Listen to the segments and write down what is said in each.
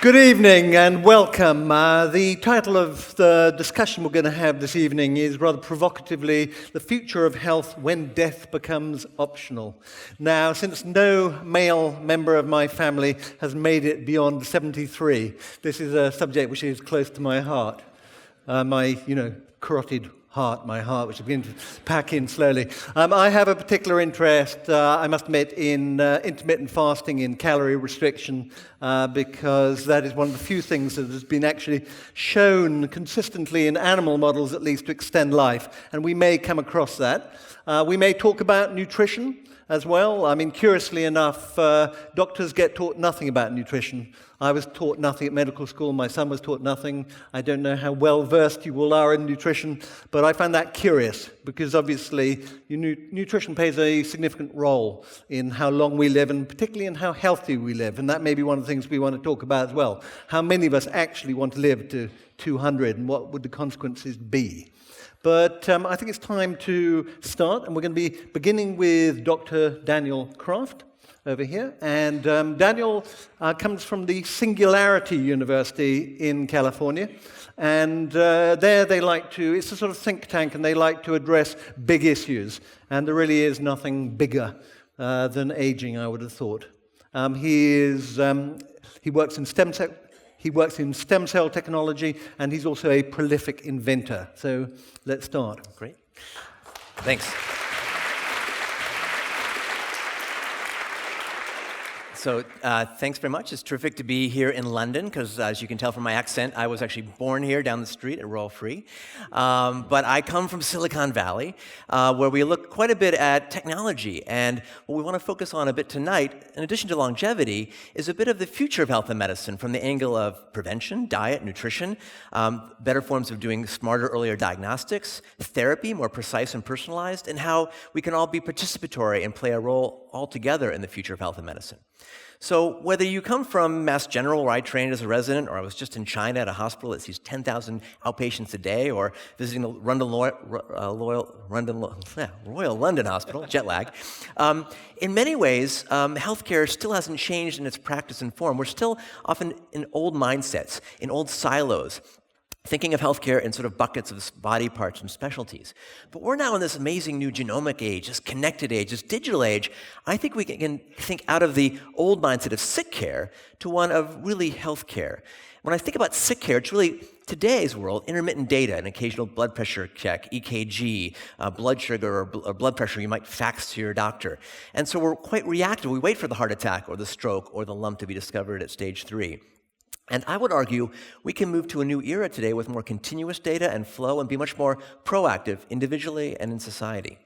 Good evening and welcome. The title of the discussion we're going to have this evening is rather provocatively, The Future of Health When Death Becomes Optional. Now, since no male member of my family has made it beyond 73, this is a subject which is close to my heart. My carotid heart, my heart, which is beginning to pack in slowly. I have a particular interest, I must admit, in intermittent fasting, in calorie restriction, because that is one of the few things that has been actually shown consistently in animal models, at least, to extend life. And we may come across that. We may talk about nutrition as well. I mean, curiously enough, doctors get taught nothing about nutrition. I was taught nothing at medical school. My son was taught nothing. I don't know how well versed you all are in nutrition, but I find that curious because obviously nutrition plays a significant role in how long we live and particularly in how healthy we live. And that may be one of the things we want to talk about as well. How many of us actually want to live to 200 and what would the consequences be? But I think it's time to start, and we're going to be beginning with Dr. Daniel Kraft over here. And Daniel comes from the Singularity University in California. And there they it's a sort of think tank, and they like to address big issues. And there really is nothing bigger than aging, I would have thought. He works in stem cell technology, and he's also a prolific inventor. So let's start. Great. Thanks. So thanks very much. It's terrific to be here in London because, as you can tell from my accent, I was actually born here down the street at Royal Free. But I come from Silicon Valley, where we look quite a bit at technology. And what we want to focus on a bit tonight, in addition to longevity, is a bit of the future of health and medicine from the angle of prevention, diet, nutrition, better forms of doing smarter, earlier diagnostics, therapy, more precise and personalized, and how we can all be participatory and play a role all together in the future of health and medicine. So whether you come from Mass General, where I trained as a resident, or I was just in China at a hospital that sees 10,000 outpatients a day, or visiting the Royal London Hospital, jet lag, in many ways, healthcare still hasn't changed in its practice and form. We're still often in old mindsets, in old silos, thinking of healthcare in sort of buckets of body parts and specialties. But we're now in this amazing new genomic age, this connected age, this digital age. I think we can think out of the old mindset of sick care to one of really healthcare. When I think about sick care, it's really today's world, intermittent data, an occasional blood pressure check, EKG, blood sugar or blood pressure you might fax to your doctor. And so we're quite reactive. We wait for the heart attack or the stroke or the lump to be discovered at stage 3. And I would argue we can move to a new era today with more continuous data and flow and be much more proactive individually and in society.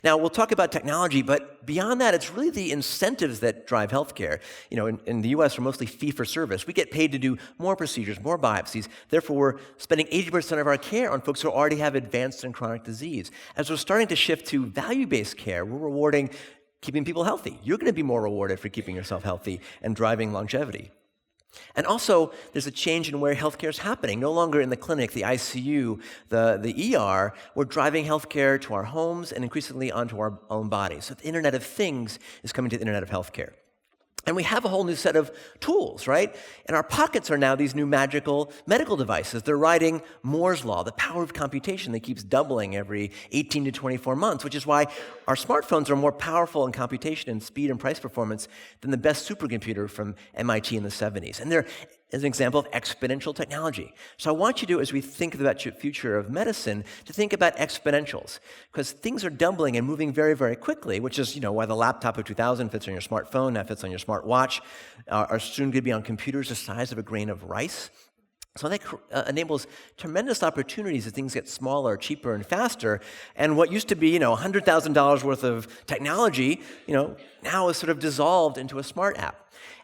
Now, we'll talk about technology, but beyond that, it's really the incentives that drive healthcare. You know, in the US, we're mostly fee-for-service. We get paid to do more procedures, more biopsies. Therefore, we're spending 80% of our care on folks who already have advanced and chronic disease. As we're starting to shift to value-based care, we're rewarding keeping people healthy. You're going to be more rewarded for keeping yourself healthy and driving longevity. And also, there's a change in where healthcare is happening. No longer in the clinic, the ICU, the ER. We're driving healthcare to our homes and increasingly onto our own bodies. So the Internet of Things is coming to the Internet of Healthcare. And we have a whole new set of tools, right? In our pockets are now these new magical medical devices. They're riding Moore's law, the power of computation that keeps doubling every 18 to 24 months, which is why our smartphones are more powerful in computation and speed and price performance than the best supercomputer from MIT in the 70s. And they're an example of exponential technology. So I want you to, as we think about the future of medicine, to think about exponentials, because things are doubling and moving very, very quickly, which is, why the laptop of 2000 fits on your smartphone, now fits on your smartwatch, are soon going to be on computers the size of a grain of rice. So that enables tremendous opportunities as things get smaller, cheaper, and faster. And what used to be, $100,000 worth of technology, now is sort of dissolved into a smart app.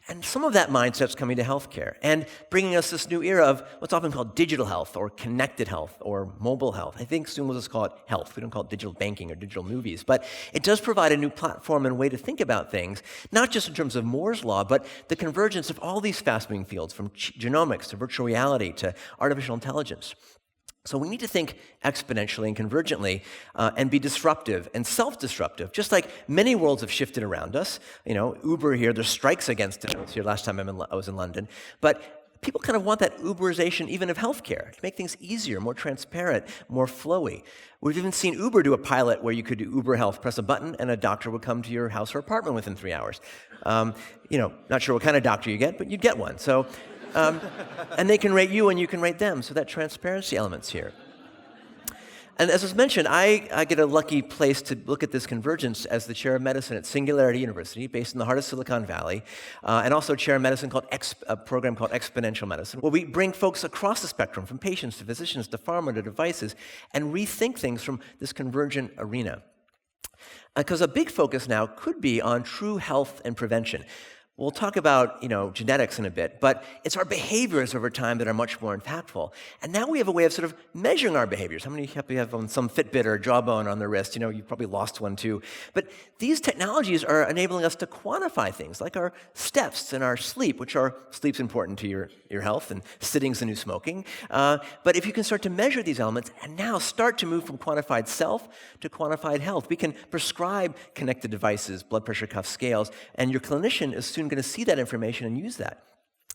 And some of that mindset's coming to healthcare and bringing us this new era of what's often called digital health or connected health or mobile health. I think soon we'll just call it health. We don't call it digital banking or digital movies. But it does provide a new platform and way to think about things, not just in terms of Moore's law, but the convergence of all these fast-moving fields, from genomics to virtual reality to artificial intelligence. So we need to think exponentially and convergently and be disruptive and self-disruptive, just like many worlds have shifted around us. Uber here, there's strikes against it. I was here last time I was in London. But people kind of want that Uberization even of healthcare, to make things easier, more transparent, more flowy. We've even seen Uber do a pilot where you could do Uber Health, press a button, and a doctor would come to your house or apartment within 3 hours. Not sure what kind of doctor you get, but you'd get one. So. And they can rate you and you can rate them, so that transparency element's here. And as was mentioned, I get a lucky place to look at this convergence as the chair of medicine at Singularity University, based in the heart of Silicon Valley, and also chair of medicine a program called Exponential Medicine, where we bring folks across the spectrum, from patients to physicians to pharma to devices, and rethink things from this convergent arena. Because a big focus now could be on true health and prevention. We'll talk about, genetics in a bit, but it's our behaviors over time that are much more impactful. And now we have a way of sort of measuring our behaviors. How many of you have on some Fitbit or Jawbone on their wrist? You've probably lost one too. But these technologies are enabling us to quantify things like our steps and our sleep, sleep's important to your health, and sitting's the new smoking. But if you can start to measure these elements and now start to move from quantified self to quantified health, we can prescribe connected devices, blood pressure cuff scales, and your clinician is soon going to see that information and use that.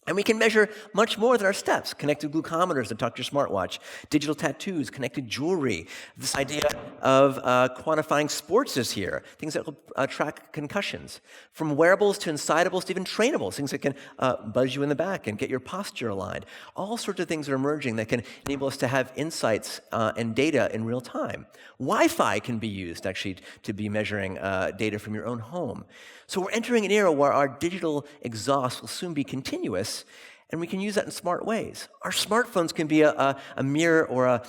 And we can measure much more than our steps. Connected glucometers that talk to your smartwatch, digital tattoos, connected jewelry. This idea of quantifying sports is here. Things that will track concussions. From wearables to insideables to even trainables. Things that can buzz you in the back and get your posture aligned. All sorts of things are emerging that can enable us to have insights and data in real time. Wi-Fi can be used, actually, to be measuring data from your own home. So we're entering an era where our digital exhaust will soon be continuous, and we can use that in smart ways. Our smartphones can be a mirror or a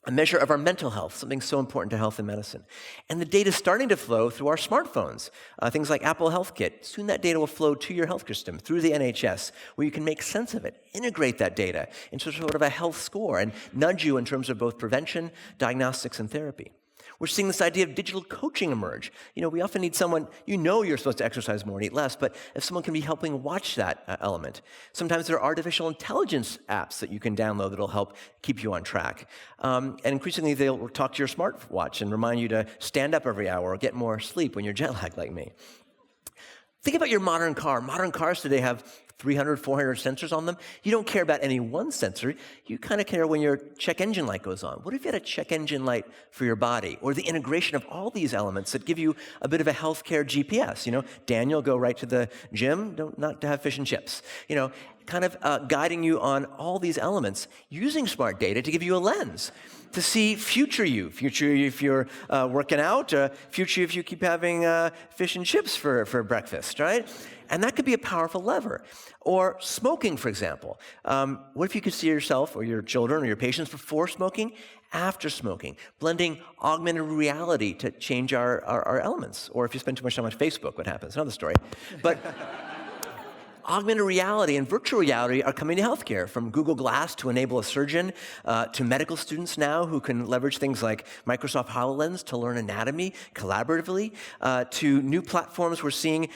measure of our mental health, something so important to health and medicine. And the data is starting to flow through our smartphones, things like Apple Health Kit. Soon that data will flow to your healthcare system through the NHS, where you can make sense of it, integrate that data into sort of a health score, and nudge you in terms of both prevention, diagnostics, and therapy. We're seeing this idea of digital coaching emerge. We often need someone, you're supposed to exercise more and eat less, but if someone can be helping watch that element. Sometimes there are artificial intelligence apps that you can download that'll help keep you on track. And increasingly, they'll talk to your smartwatch and remind you to stand up every hour or get more sleep when you're jet lagged like me. Think about your modern car. Modern cars today have 300, 400 sensors on them. You don't care about any one sensor. You kind of care when your check engine light goes on. What if you had a check engine light for your body, or the integration of all these elements that give you a bit of a healthcare GPS? Daniel, go right to the gym, not to have fish and chips. Kind of guiding you on all these elements, using smart data to give you a lens to see future you if you're working out, future if you keep having fish and chips for breakfast, right? And that could be a powerful lever. Or smoking, for example. What if you could see yourself or your children or your patients before smoking, after smoking, blending augmented reality to change our elements? Or if you spend too much time on Facebook, what happens? Another story. But augmented reality and virtual reality are coming to healthcare, from Google Glass to enable a surgeon, to medical students now who can leverage things like Microsoft HoloLens to learn anatomy collaboratively, to new platforms we're seeing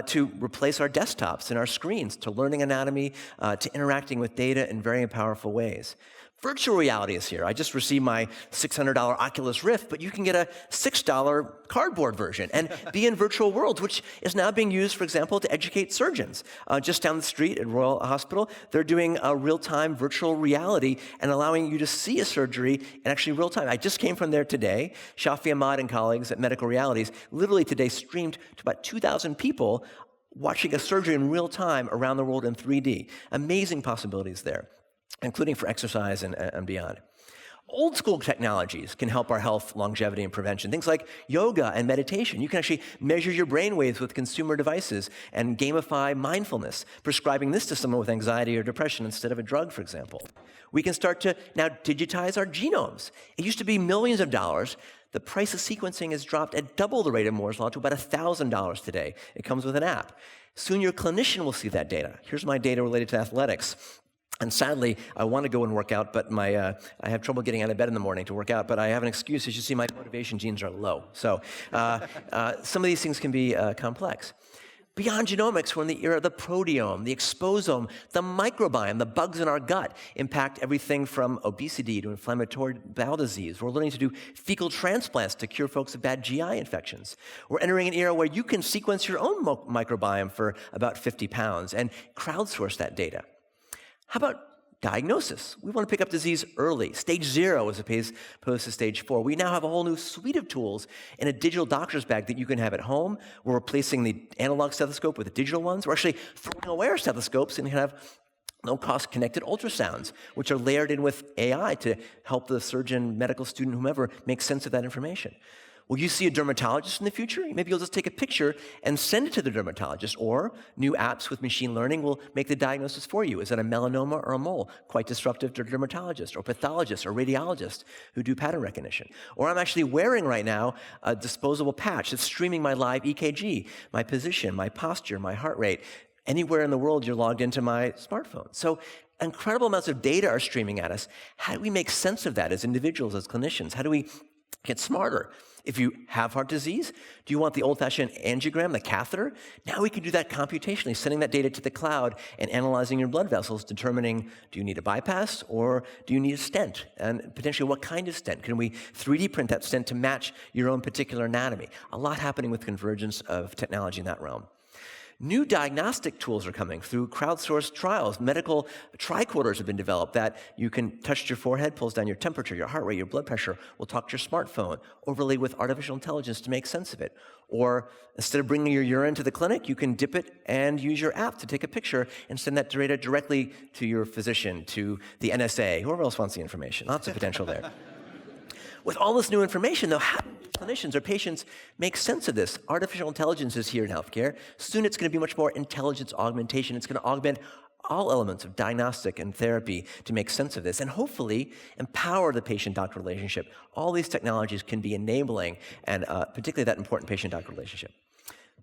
to replace our desktops and our screens, to learning anatomy, to interacting with data in very powerful ways. Virtual reality is here. I just received my $600 Oculus Rift, but you can get a $6 cardboard version and be in virtual worlds, which is now being used, for example, to educate surgeons. Just down the street at Royal Hospital, they're doing a real-time virtual reality and allowing you to see a surgery in actually real time. I just came from there today. Shafi Ahmad and colleagues at Medical Realities literally today streamed to about 2,000 people watching a surgery in real time around the world in 3D. Amazing possibilities there, including for exercise and beyond. Old school technologies can help our health, longevity, and prevention. Things like yoga and meditation. You can actually measure your brain waves with consumer devices and gamify mindfulness, prescribing this to someone with anxiety or depression instead of a drug, for example. We can start to now digitize our genomes. It used to be millions of dollars. The price of sequencing has dropped at double the rate of Moore's Law to about $1,000 today. It comes with an app. Soon your clinician will see that data. Here's my data related to athletics. And sadly, I want to go and work out, but I have trouble getting out of bed in the morning to work out, but I have an excuse. As you see, my motivation genes are low. So some of these things can be complex. Beyond genomics, we're in the era of the proteome, the exposome, the microbiome, the bugs in our gut impact everything from obesity to inflammatory bowel disease. We're learning to do fecal transplants to cure folks with bad GI infections. We're entering an era where you can sequence your own microbiome for about 50 pounds and crowdsource that data. How about diagnosis? We want to pick up disease early, stage 0 as opposed to stage 4. We now have a whole new suite of tools in a digital doctor's bag that you can have at home. We're replacing the analog stethoscope with the digital ones. We're actually throwing away our stethoscopes and you can have no-cost connected ultrasounds, which are layered in with AI to help the surgeon, medical student, whomever, make sense of that information. Will you see a dermatologist in the future? Maybe you'll just take a picture and send it to the dermatologist, or new apps with machine learning will make the diagnosis for you. Is it a melanoma or a mole? Quite disruptive to dermatologists or pathologists or radiologists who do pattern recognition. Or I'm actually wearing right now a disposable patch that's streaming my live EKG, my position, my posture, my heart rate. Anywhere in the world you're logged into my smartphone. So incredible amounts of data are streaming at us. How do we make sense of that as individuals, as clinicians? How do we get smarter? If you have heart disease, do you want the old-fashioned angiogram, the catheter? Now we can do that computationally, sending that data to the cloud and analyzing your blood vessels, determining, do you need a bypass or do you need a stent? And potentially what kind of stent? Can we 3D print that stent to match your own particular anatomy? A lot happening with convergence of technology in that realm. New diagnostic tools are coming through crowdsourced trials. Medical tricorders have been developed that you can touch your forehead, pulls down your temperature, your heart rate, your blood pressure, will talk to your smartphone, overlay with artificial intelligence to make sense of it. Or instead of bringing your urine to the clinic, you can dip it and use your app to take a picture and send that data directly to your physician, to the NSA, whoever else wants the information. Lots of potential there. With all this new information, though, how do clinicians or patients make sense of this? Artificial intelligence is here in healthcare. Soon it's going to be much more intelligence augmentation. It's going to augment all elements of diagnostic and therapy to make sense of this and hopefully empower the patient-doctor relationship. All these technologies can be enabling, and particularly that important patient-doctor relationship.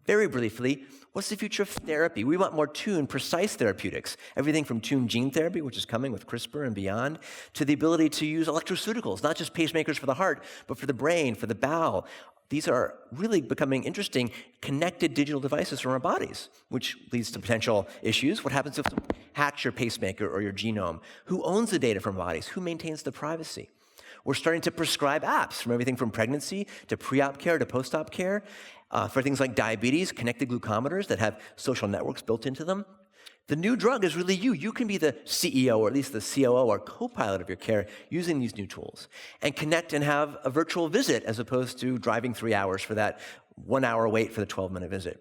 Very briefly, what's the future of therapy? We want more tuned, precise therapeutics. Everything from tuned gene therapy, which is coming with CRISPR and beyond, to the ability to use electroceuticals, not just pacemakers for the heart, but for the brain, for the bowel. These are really becoming interesting connected digital devices from our bodies, which leads to potential issues. What happens if someone hacks your pacemaker or your genome? Who owns the data from bodies? Who maintains the privacy? We're starting to prescribe apps from everything from pregnancy to pre-op care to post-op care for things like diabetes, connected glucometers that have social networks built into them. The new drug is really you. You can be the CEO or at least the COO or co-pilot of your care using these new tools and connect and have a virtual visit as opposed to driving 3 hours for that 1 hour wait for the 12-minute visit.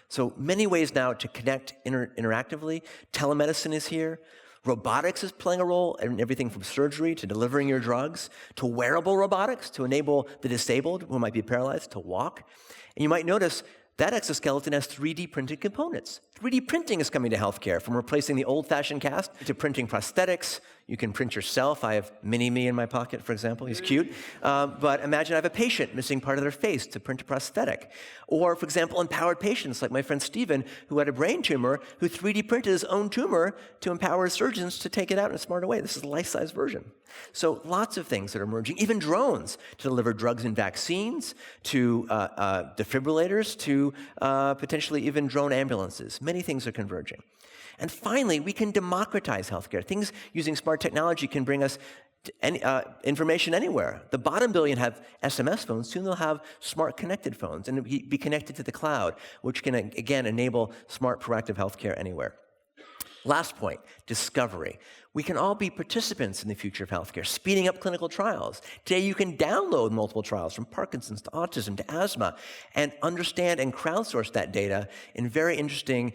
So many ways now to connect interactively. Telemedicine is here. Robotics is playing a role in everything from surgery to delivering your drugs to wearable robotics to enable the disabled who might be paralyzed to walk. And you might notice that exoskeleton has 3D printed components. 3D printing is coming to healthcare, from replacing the old-fashioned cast to printing prosthetics. You can print yourself. I have Mini-Me in my pocket, for example. He's cute. But imagine I have a patient missing part of their face to print a prosthetic. Or, for example, empowered patients like my friend Stephen, who had a brain tumor, who 3D printed his own tumor to empower surgeons to take it out in a smarter way. This is a life-size version. So lots of things that are emerging, even drones to deliver drugs and vaccines, to defibrillators, to potentially even drone ambulances. Many things are converging. And finally, we can democratize healthcare. Things using smart technology can bring us information anywhere. The bottom billion have SMS phones. Soon they'll have smart connected phones and be connected to the cloud, which can, again, enable smart, proactive healthcare anywhere. Last point, discovery. We can all be participants in the future of healthcare, speeding up clinical trials. Today, you can download multiple trials from Parkinson's to autism to asthma and understand and crowdsource that data in very interesting,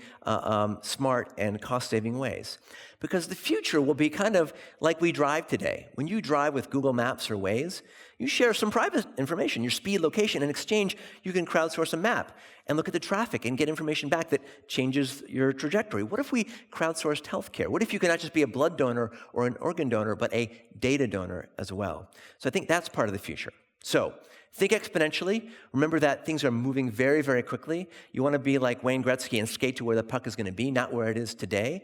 smart, and cost-saving ways. Because the future will be kind of like we drive today. When you drive with Google Maps or Waze, you share some private information, your speed, location. In exchange, you can crowdsource a map and look at the traffic and get information back that changes your trajectory. What if we crowdsourced healthcare? What if you could not just be a blood donor or an organ donor, but a data donor as well? So I think that's part of the future. So think exponentially. Remember that things are moving very, very quickly. You want to be like Wayne Gretzky and skate to where the puck is going to be, not where it is today.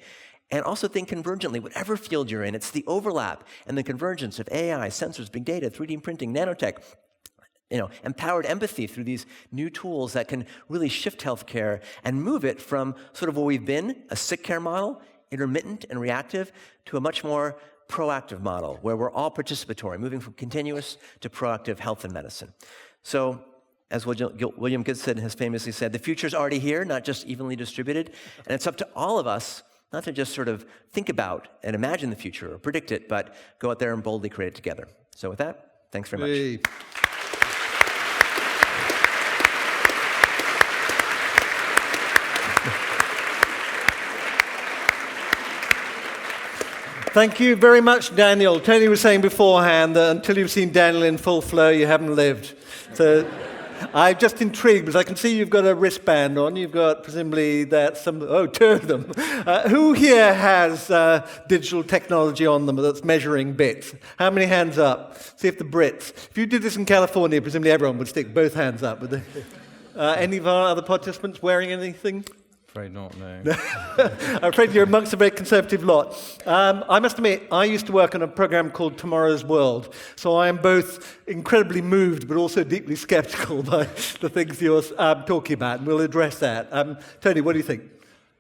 And also think convergently, whatever field you're in. It's the overlap and the convergence of AI, sensors, big data, 3D printing, nanotech, empowered empathy through these new tools that can really shift healthcare and move it from sort of where we've been, a sick care model, intermittent and reactive, to a much more proactive model where we're all participatory, moving from continuous to proactive health and medicine. So, as William Gibson has famously said, the future's already here, not just evenly distributed, and it's up to all of us not to just sort of think about and imagine the future or predict it, but go out there and boldly create it together. So with that, thanks very much. Hey. Thank you very much, Daniel. Tony was saying beforehand that until you've seen Daniel in full flow, you haven't lived. So I'm just intrigued because I can see you've got a wristband on. You've got presumably two of them. Who here has digital technology on them that's measuring bits? How many hands up? See if the Brits. If you did this in California, presumably everyone would stick both hands up. Would they? Any of our other participants wearing anything? Afraid not, no. I'm afraid you're amongst a very conservative lot. I must admit, I used to work on a program called Tomorrow's World, so I am both incredibly moved but also deeply skeptical by the things you're talking about, and we'll address that. Tony, what do you think?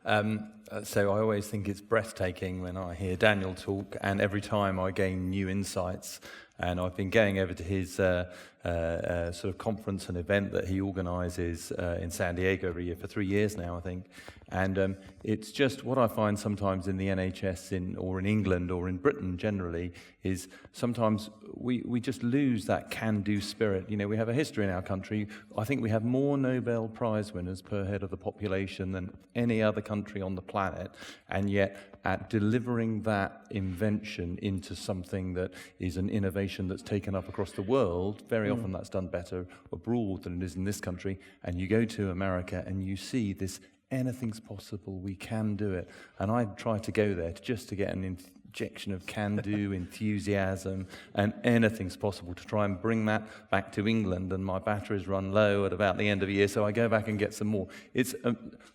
So I always think it's breathtaking when I hear Daniel talk, and every time I gain new insights. And I've been going over to his sort of conference and event that he organises in San Diego every year for 3 years now, I think. And it's just what I find sometimes in the NHS or in England or in Britain generally is sometimes we just lose that can-do spirit. We have a history in our country. I think we have more Nobel Prize winners per head of the population than any other country on the planet. And yet at delivering that invention into something that is an innovation that's taken up across the world, very often that's done better abroad than it is in this country. And you go to America and you see this, anything's possible, we can do it. And I try to go there just to get an injection of can-do, enthusiasm, and anything's possible to try and bring that back to England. And my batteries run low at about the end of the year, so I go back and get some more. It's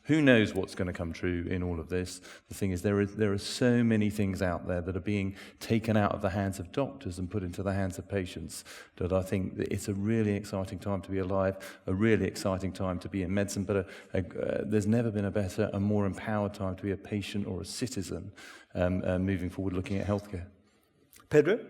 who knows what's going to come true in all of this. The thing is, there are so many things out there that are being taken out of the hands of doctors and put into the hands of patients that I think that it's a really exciting time to be alive, a really exciting time to be in medicine, but there's never been a better and more empowered time to be a patient or a citizen moving forward looking at healthcare. Pedro?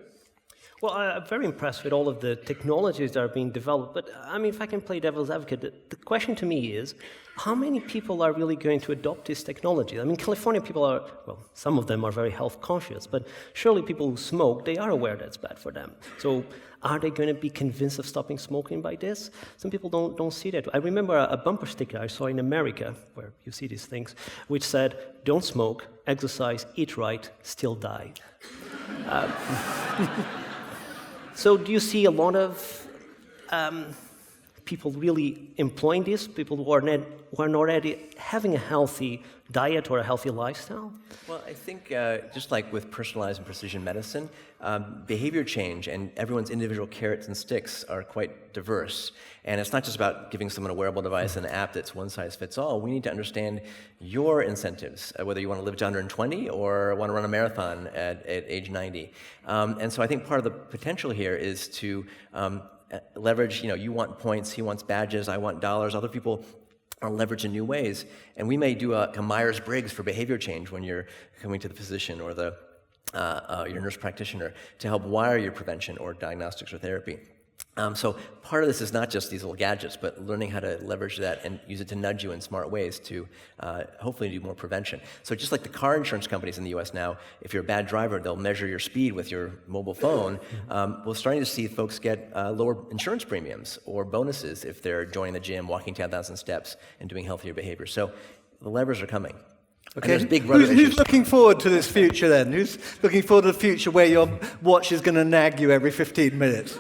Well, I'm very impressed with all of the technologies that are being developed, but if I can play devil's advocate, the question to me is, how many people are really going to adopt this technology? California people some of them are very health conscious, but surely people who smoke, they are aware that's bad for them. So are they going to be convinced of stopping smoking by this? Some people don't see that. I remember a bumper sticker I saw in America, where you see these things, which said, "Don't smoke, exercise, eat right, still die." So do you see a lot of people really employing this, people who are not already having a healthy diet or a healthy lifestyle? Well, I think just like with personalized and precision medicine, behavior change and everyone's individual carrots and sticks are quite diverse. And it's not just about giving someone a wearable device and an app that's one size fits all. We need to understand your incentives, whether you want to live to 120 or want to run a marathon at age 90. And so I think part of the potential here is to leverage, you want points, he wants badges, I want dollars, other people are leveraged in new ways. And we may do a Myers-Briggs for behavior change when you're coming to the physician or your nurse practitioner to help wire your prevention or diagnostics or therapy. So part of this is not just these little gadgets, but learning how to leverage that and use it to nudge you in smart ways to hopefully do more prevention. So just like the car insurance companies in the US now, if you're a bad driver, they'll measure your speed with your mobile phone. We're starting to see folks get lower insurance premiums or bonuses if they're joining the gym, walking 10,000 steps, and doing healthier behavior. So the levers are coming. Okay, big who's looking forward to this future then? Who's looking forward to the future where your watch is going to nag you every 15 minutes?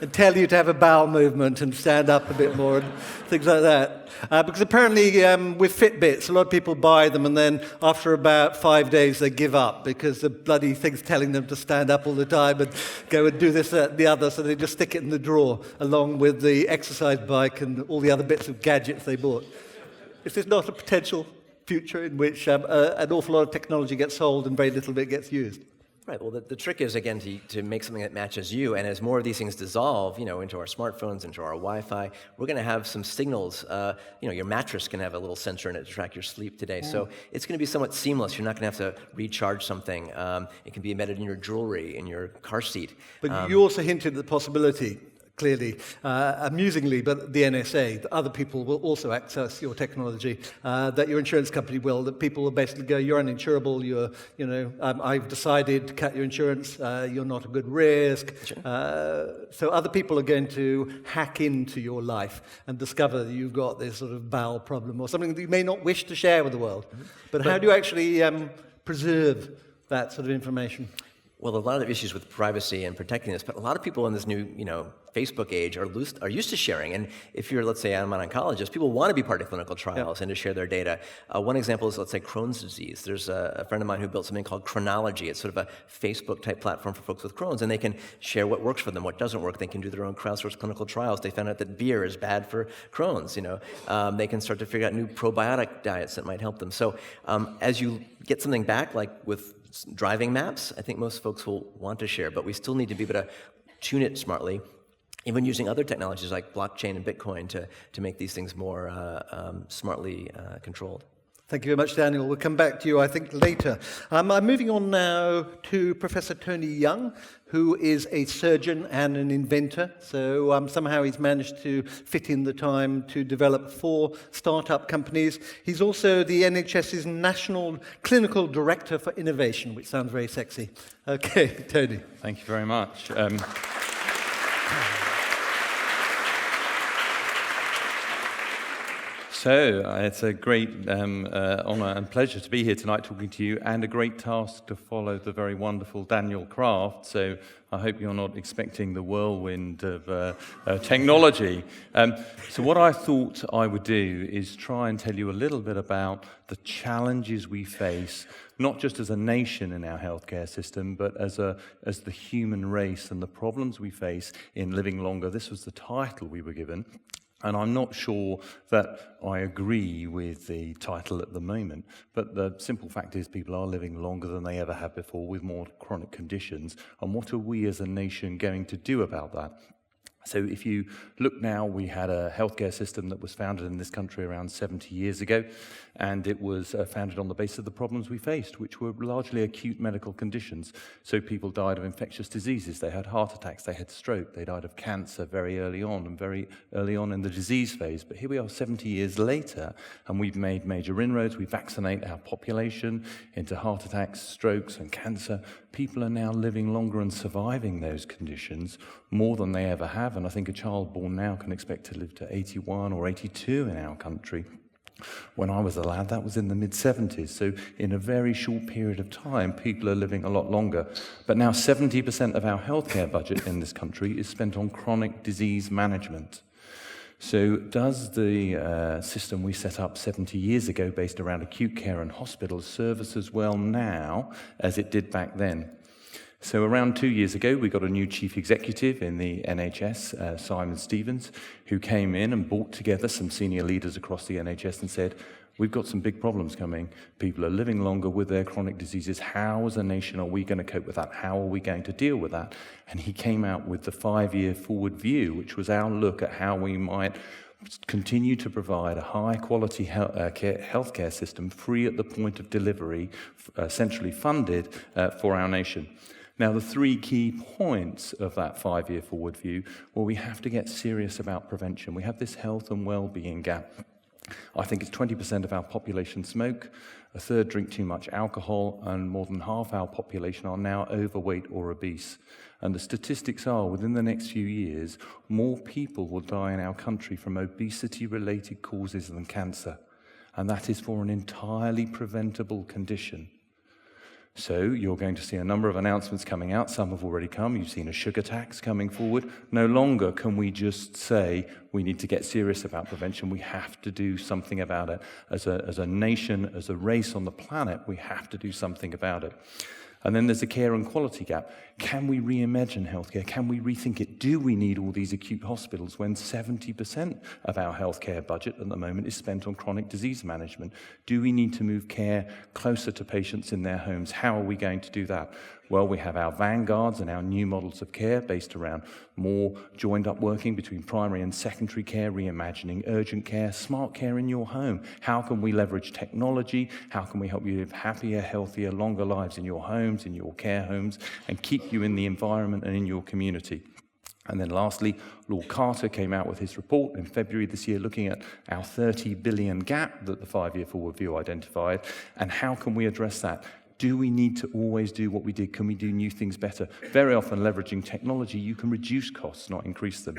And tell you to have a bowel movement and stand up a bit more and things like that. Because apparently with Fitbits, a lot of people buy them and then after about 5 days they give up because the bloody thing's telling them to stand up all the time and go and do this, that, and the other, so they just stick it in the drawer along with the exercise bike and all the other bits of gadgets they bought. Is this not a potential future in which an awful lot of technology gets sold and very little of it gets used? Right. Well, the trick is, again, to make something that matches you. And as more of these things dissolve, into our smartphones, into our Wi-Fi, we're going to have some signals. Your mattress can have a little sensor in it to track your sleep today. So it's going to be somewhat seamless. You're not going to have to recharge something. It can be embedded in your jewelry, in your car seat. But you also hinted at the possibility, clearly, amusingly, but the NSA, that other people will also access your technology, that your insurance company will, that people will basically go, you're uninsurable, I've decided to cut your insurance, you're not a good risk. Sure. So other people are going to hack into your life and discover that you've got this sort of bowel problem or something that you may not wish to share with the world. But how do you actually preserve that sort of information? Well, a lot of issues with privacy and protecting this, but a lot of people in this new, Facebook age are used to sharing. And if you're, let's say, I'm an oncologist, people want to be part of clinical trials and to share their data. One example is, let's say, Crohn's disease. There's a friend of mine who built something called Chronology. It's sort of a Facebook-type platform for folks with Crohn's, and they can share what works for them, what doesn't work. They can do their own crowdsourced clinical trials. They found out that beer is bad for Crohn's. They can start to figure out new probiotic diets that might help them. So as you get something back, like with driving maps, I think most folks will want to share, but we still need to be able to tune it smartly, even using other technologies like blockchain and Bitcoin to make these things more smartly controlled. Thank you very much, Daniel. We'll come back to you, I think, later. I'm moving on now to Professor Tony Young, who is a surgeon and an inventor. So somehow he's managed to fit in the time to develop 4 startup companies. He's also the NHS's National Clinical Director for Innovation, which sounds very sexy. Okay, Tony. Thank you very much. So it's a great honour and pleasure to be here tonight talking to you, and a great task to follow the very wonderful Daniel Kraft. So I hope you're not expecting the whirlwind of technology. So what I thought I would do is try and tell you a little bit about the challenges we face, not just as a nation in our healthcare system, but as the human race, and the problems we face in living longer. This was the title we were given. And I'm not sure that I agree with the title at the moment, but the simple fact is people are living longer than they ever have before with more chronic conditions. And what are we as a nation going to do about that? So if you look now, we had a healthcare system that was founded in this country around 70 years ago, and it was founded on the basis of the problems we faced, which were largely acute medical conditions. So people died of infectious diseases, they had heart attacks, they had stroke, they died of cancer very early on, and very early on in the disease phase. But here we are 70 years later, and we've made major inroads. We vaccinate our population into heart attacks, strokes, and cancer. People are now living longer and surviving those conditions more than they ever have. And I think a child born now can expect to live to 81 or 82 in our country. When I was a lad, that was in the mid-70s. So in a very short period of time, people are living a lot longer. But now 70% of our healthcare budget in this country is spent on chronic disease management. So does the system we set up 70 years ago based around acute care and hospitals serve us as well now as it did back then? So around 2 years ago, we got a new chief executive in the NHS, Simon Stevens, who came in and brought together some senior leaders across the NHS and said, we've got some big problems coming. People are living longer with their chronic diseases. How, as a nation, are we going to cope with that? How are we going to deal with that? And he came out with the 5-year forward view, which was our look at how we might continue to provide a high-quality healthcare system, free at the point of delivery, centrally funded for our nation. Now, the 3 key points of that 5-year forward view, well, we have to get serious about prevention. We have this health and well-being gap. I think it's 20% of our population smoke, a third drink too much alcohol, and more than half our population are now overweight or obese. And the statistics are, within the next few years, more people will die in our country from obesity-related causes than cancer. And that is for an entirely preventable condition. So you're going to see a number of announcements coming out. Some have already come. You've seen a sugar tax coming forward. No longer can we just say we need to get serious about prevention. We have to do something about it. As a nation, as a race on the planet, we have to do something about it. And then there's a care and quality gap. Can we reimagine healthcare? Can we rethink it? Do we need all these acute hospitals when 70% of our healthcare budget at the moment is spent on chronic disease management? Do we need to move care closer to patients in their homes? How are we going to do that? Well, we have our vanguards and our new models of care based around more joined-up working between primary and secondary care, reimagining urgent care, smart care in your home. How can we leverage technology? How can we help you live happier, healthier, longer lives in your homes, in your care homes, and keep you in the environment and in your community? And then lastly, Lord Carter came out with his report in February this year looking at our 30 billion gap that the 5-year forward view identified, and how can we address that? Do we need to always do what we did? Can we do new things better? Very often leveraging technology, you can reduce costs, not increase them.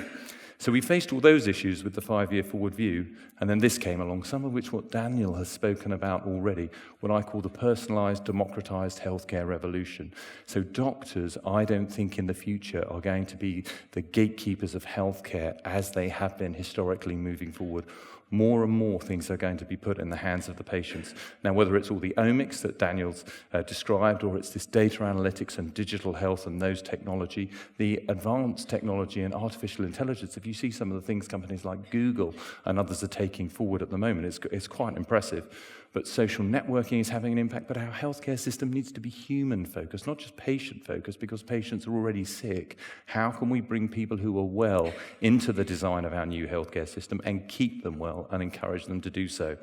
So we faced all those issues with the 5-year forward view, and then this came along, some of which what Daniel has spoken about already, what I call the personalised, democratised healthcare revolution. So doctors, I don't think in the future are going to be the gatekeepers of healthcare as they have been historically moving forward. More and more things are going to be put in the hands of the patients. Now, whether it's all the omics that Daniel's described, or it's this data analytics and digital health and those technology, the advanced technology and artificial intelligence, if you see some of the things companies like Google and others are taking forward at the moment, it's quite impressive. But social networking is having an impact, but our healthcare system needs to be human-focused, not just patient-focused, because patients are already sick. How can we bring people who are well into the design of our new healthcare system and keep them well and encourage them to do so?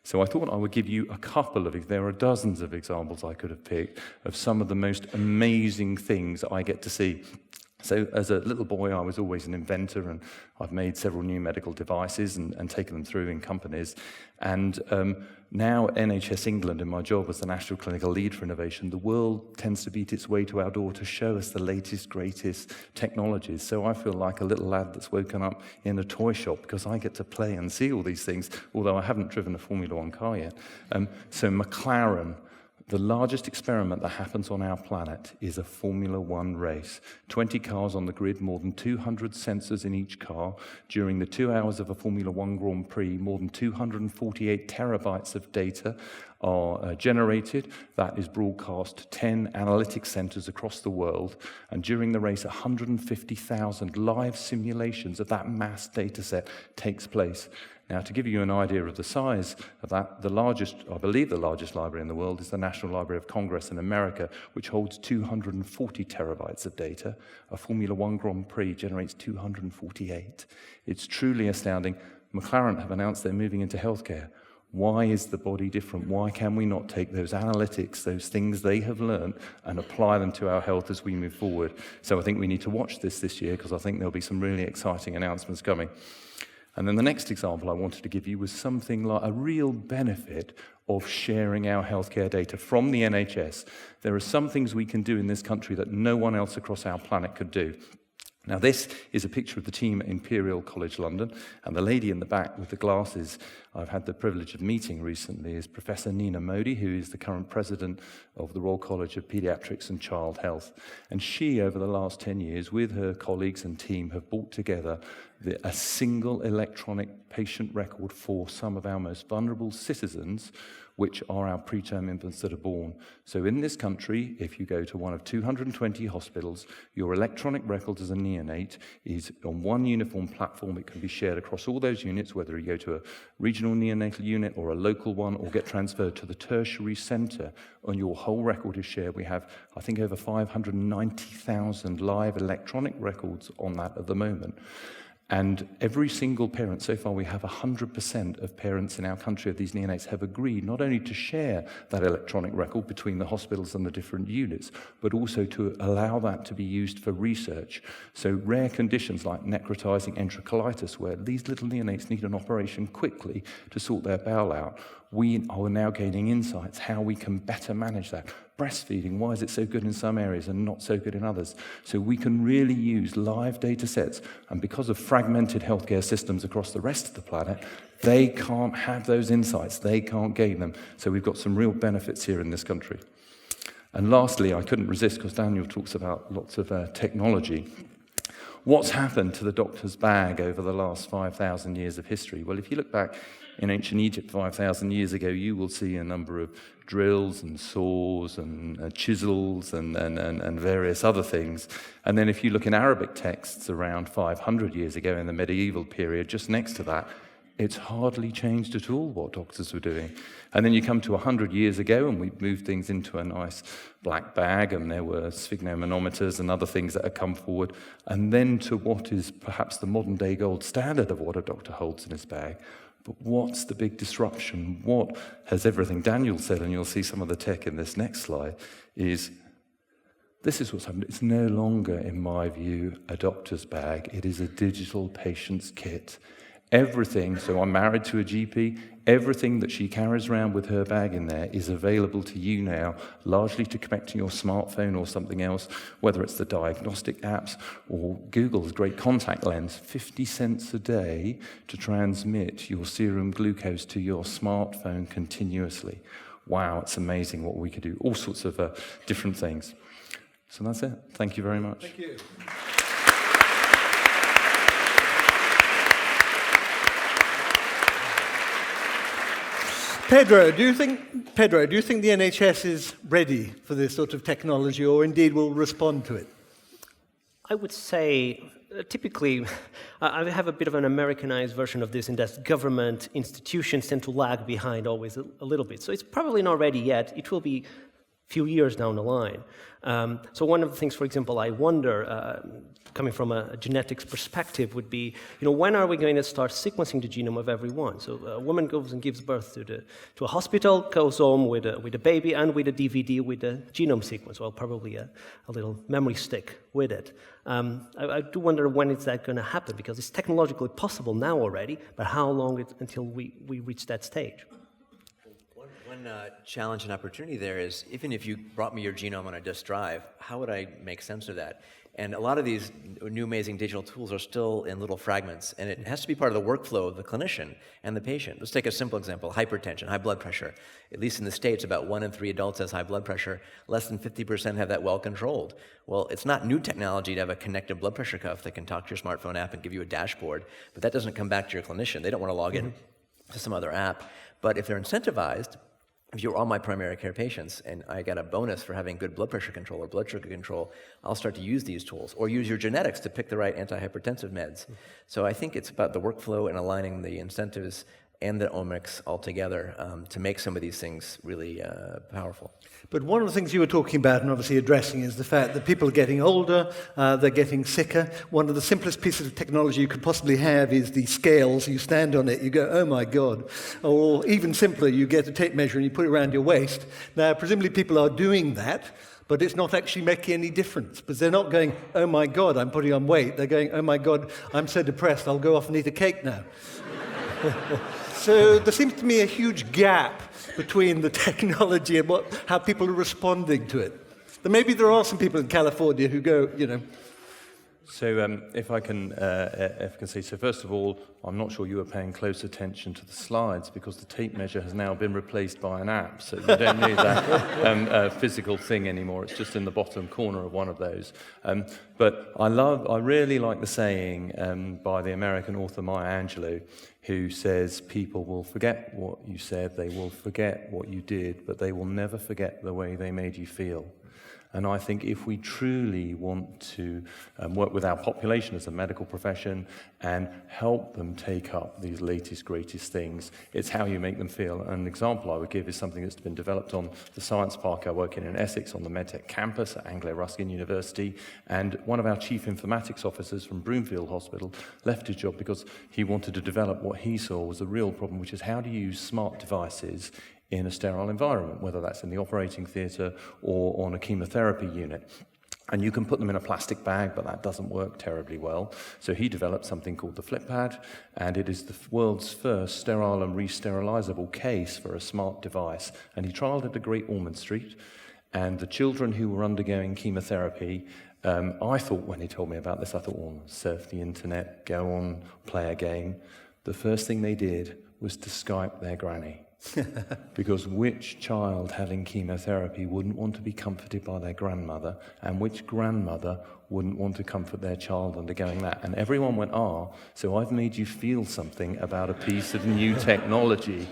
So I thought I would give you a couple of, there are dozens of examples I could have picked of some of the most amazing things I get to see. So as a little boy, I was always an inventor, and I've made several new medical devices and taken them through in companies. And now NHS England, in my job as the National Clinical Lead for Innovation, the world tends to beat its way to our door to show us the latest, greatest technologies. So I feel like a little lad that's woken up in a toy shop because I get to play and see all these things, although I haven't driven a Formula One car yet. So McLaren, the largest experiment that happens on our planet is a Formula One race. 20 cars on the grid, more than 200 sensors in each car. During the 2 hours of a Formula One Grand Prix, more than 248 terabytes of data are generated. That is broadcast to 10 analytics centers across the world. And during the race, 150,000 live simulations of that mass data set takes place. Now, to give you an idea of the size of that, the largest, I believe the largest library in the world is the National Library of Congress in America, which holds 240 terabytes of data. A Formula One Grand Prix generates 248. It's truly astounding. McLaren have announced they're moving into healthcare. Why is the body different? Why can we not take those analytics, those things they have learned, and apply them to our health as we move forward? So I think we need to watch this year, because I think there'll be some really exciting announcements coming. And then the next example I wanted to give you was something like a real benefit of sharing our healthcare data from the NHS. There are some things we can do in this country that no one else across our planet could do. Now, this is a picture of the team at Imperial College London, and the lady in the back with the glasses I've had the privilege of meeting recently is Professor Nina Modi, who is the current president of the Royal College of Paediatrics and Child Health. And she, over the last 10 years, with her colleagues and team, have brought together a single electronic patient record for some of our most vulnerable citizens, which are our preterm infants that are born. So in this country, if you go to one of 220 hospitals, your electronic record as a neonate is on one uniform platform. It can be shared across all those units, whether you go to a regional neonatal unit or a local one, or get transferred to the tertiary centre, and your whole record is shared. We have, I think, over 590,000 live electronic records on that at the moment. And every single parent, so far we have 100% of parents in our country of these neonates have agreed not only to share that electronic record between the hospitals and the different units, but also to allow that to be used for research. So rare conditions like necrotizing enterocolitis, where these little neonates need an operation quickly to sort their bowel out, we are now gaining insights how we can better manage that. Breastfeeding, why is it so good in some areas and not so good in others? So we can really use live data sets, and because of fragmented healthcare systems across the rest of the planet, they can't have those insights, they can't gain them. So we've got some real benefits here in this country. And lastly, I couldn't resist, because Daniel talks about lots of technology. What's happened to the doctor's bag over the last 5,000 years of history? Well, if you look back in ancient Egypt 5,000 years ago, you will see a number of drills and saws and chisels and various other things. And then if you look in Arabic texts around 500 years ago in the medieval period, just next to that, It's hardly changed at all what doctors were doing. And then you come to 100 years ago, and we moved things into a nice black bag, and there were sphygmomanometers and other things that had come forward. And then to what is perhaps the modern-day gold standard of what a doctor holds in his bag. But what's the big disruption? What has everything Daniel said, and you'll see some of the tech in this next slide, is this is what's happened. It's no longer, in my view, a doctor's bag. It is a digital patient's kit. Everything, so I'm married to a GP, everything that she carries around with her bag in there is available to you now, largely to connect to your smartphone or something else, whether it's the diagnostic apps or Google's great contact lens, 50 cents a day to transmit your serum glucose to your smartphone continuously. Wow, it's amazing what we could do, all sorts of different things. So that's it. Thank you very much. Thank you. Pedro, do you think the NHS is ready for this sort of technology, or indeed will respond to it? I would say, typically, I have a bit of an Americanized version of this in that government institutions tend to lag behind always a little bit. So it's probably not ready yet. It will be a few years down the line. So one of the things, for example, I wonder, coming from a genetics perspective, would be, when are we going to start sequencing the genome of everyone? So a woman goes and gives birth to a hospital, goes home with a baby and with a DVD with the genome sequence, well, probably a little memory stick with it. I do wonder when is that going to happen, because it's technologically possible now already, but how long until we reach that stage? One challenge and opportunity there is, even if you brought me your genome on a disk drive, how would I make sense of that? And a lot of these new amazing digital tools are still in little fragments, and it has to be part of the workflow of the clinician and the patient. Let's take a simple example, hypertension, high blood pressure. At least in the States, about 1 in 3 adults has high blood pressure. Less than 50% have that well controlled. Well, it's not new technology to have a connected blood pressure cuff that can talk to your smartphone app and give you a dashboard, but that doesn't come back to your clinician. They don't want to log in to some other app. But if they're incentivized, if you're all my primary care patients and I got a bonus for having good blood pressure control or blood sugar control, I'll start to use these tools, or use your genetics to pick the right antihypertensive meds. So I think it's about the workflow and aligning the incentives and the omics all together to make some of these things really powerful. But one of the things you were talking about and obviously addressing is the fact that people are getting older, they're getting sicker. One of the simplest pieces of technology you could possibly have is the scales. You stand on it, you go, oh my God. Or even simpler, you get a tape measure and you put it around your waist. Now, presumably people are doing that, but it's not actually making any difference. Because they're not going, oh my God, I'm putting on weight. They're going, oh my God, I'm so depressed, I'll go off and eat a cake now. So there seems to me a huge gap between the technology and how people are responding to it. But maybe there are some people in California who go, So if I can say, so first of all, I'm not sure you were paying close attention to the slides, because the tape measure has now been replaced by an app, so you don't need that physical thing anymore. It's just in the bottom corner of one of those. But I really like the saying by the American author Maya Angelou, who says, people will forget what you said, they will forget what you did, but they will never forget the way they made you feel. And I think if we truly want to work with our population as a medical profession and help them take up these latest, greatest things, it's how you make them feel. An example I would give is something that's been developed on the science park I work in Essex on the MedTech campus at Anglo Ruskin University. And one of our chief informatics officers from Broomfield Hospital left his job because he wanted to develop what he saw was a real problem, which is how do you use smart devices in a sterile environment, whether that's in the operating theatre or on a chemotherapy unit. And you can put them in a plastic bag, but that doesn't work terribly well. So he developed something called the Flip Pad, and it is the world's first sterile and re-sterilizable case for a smart device. And he trialled it at Great Ormond Street, and the children who were undergoing chemotherapy, I thought when he told me about this, I thought, well, surf the internet, go on, play a game. The first thing they did was to Skype their granny. Because which child having chemotherapy wouldn't want to be comforted by their grandmother, and which grandmother wouldn't want to comfort their child undergoing that? And everyone went, so I've made you feel something about a piece of new technology.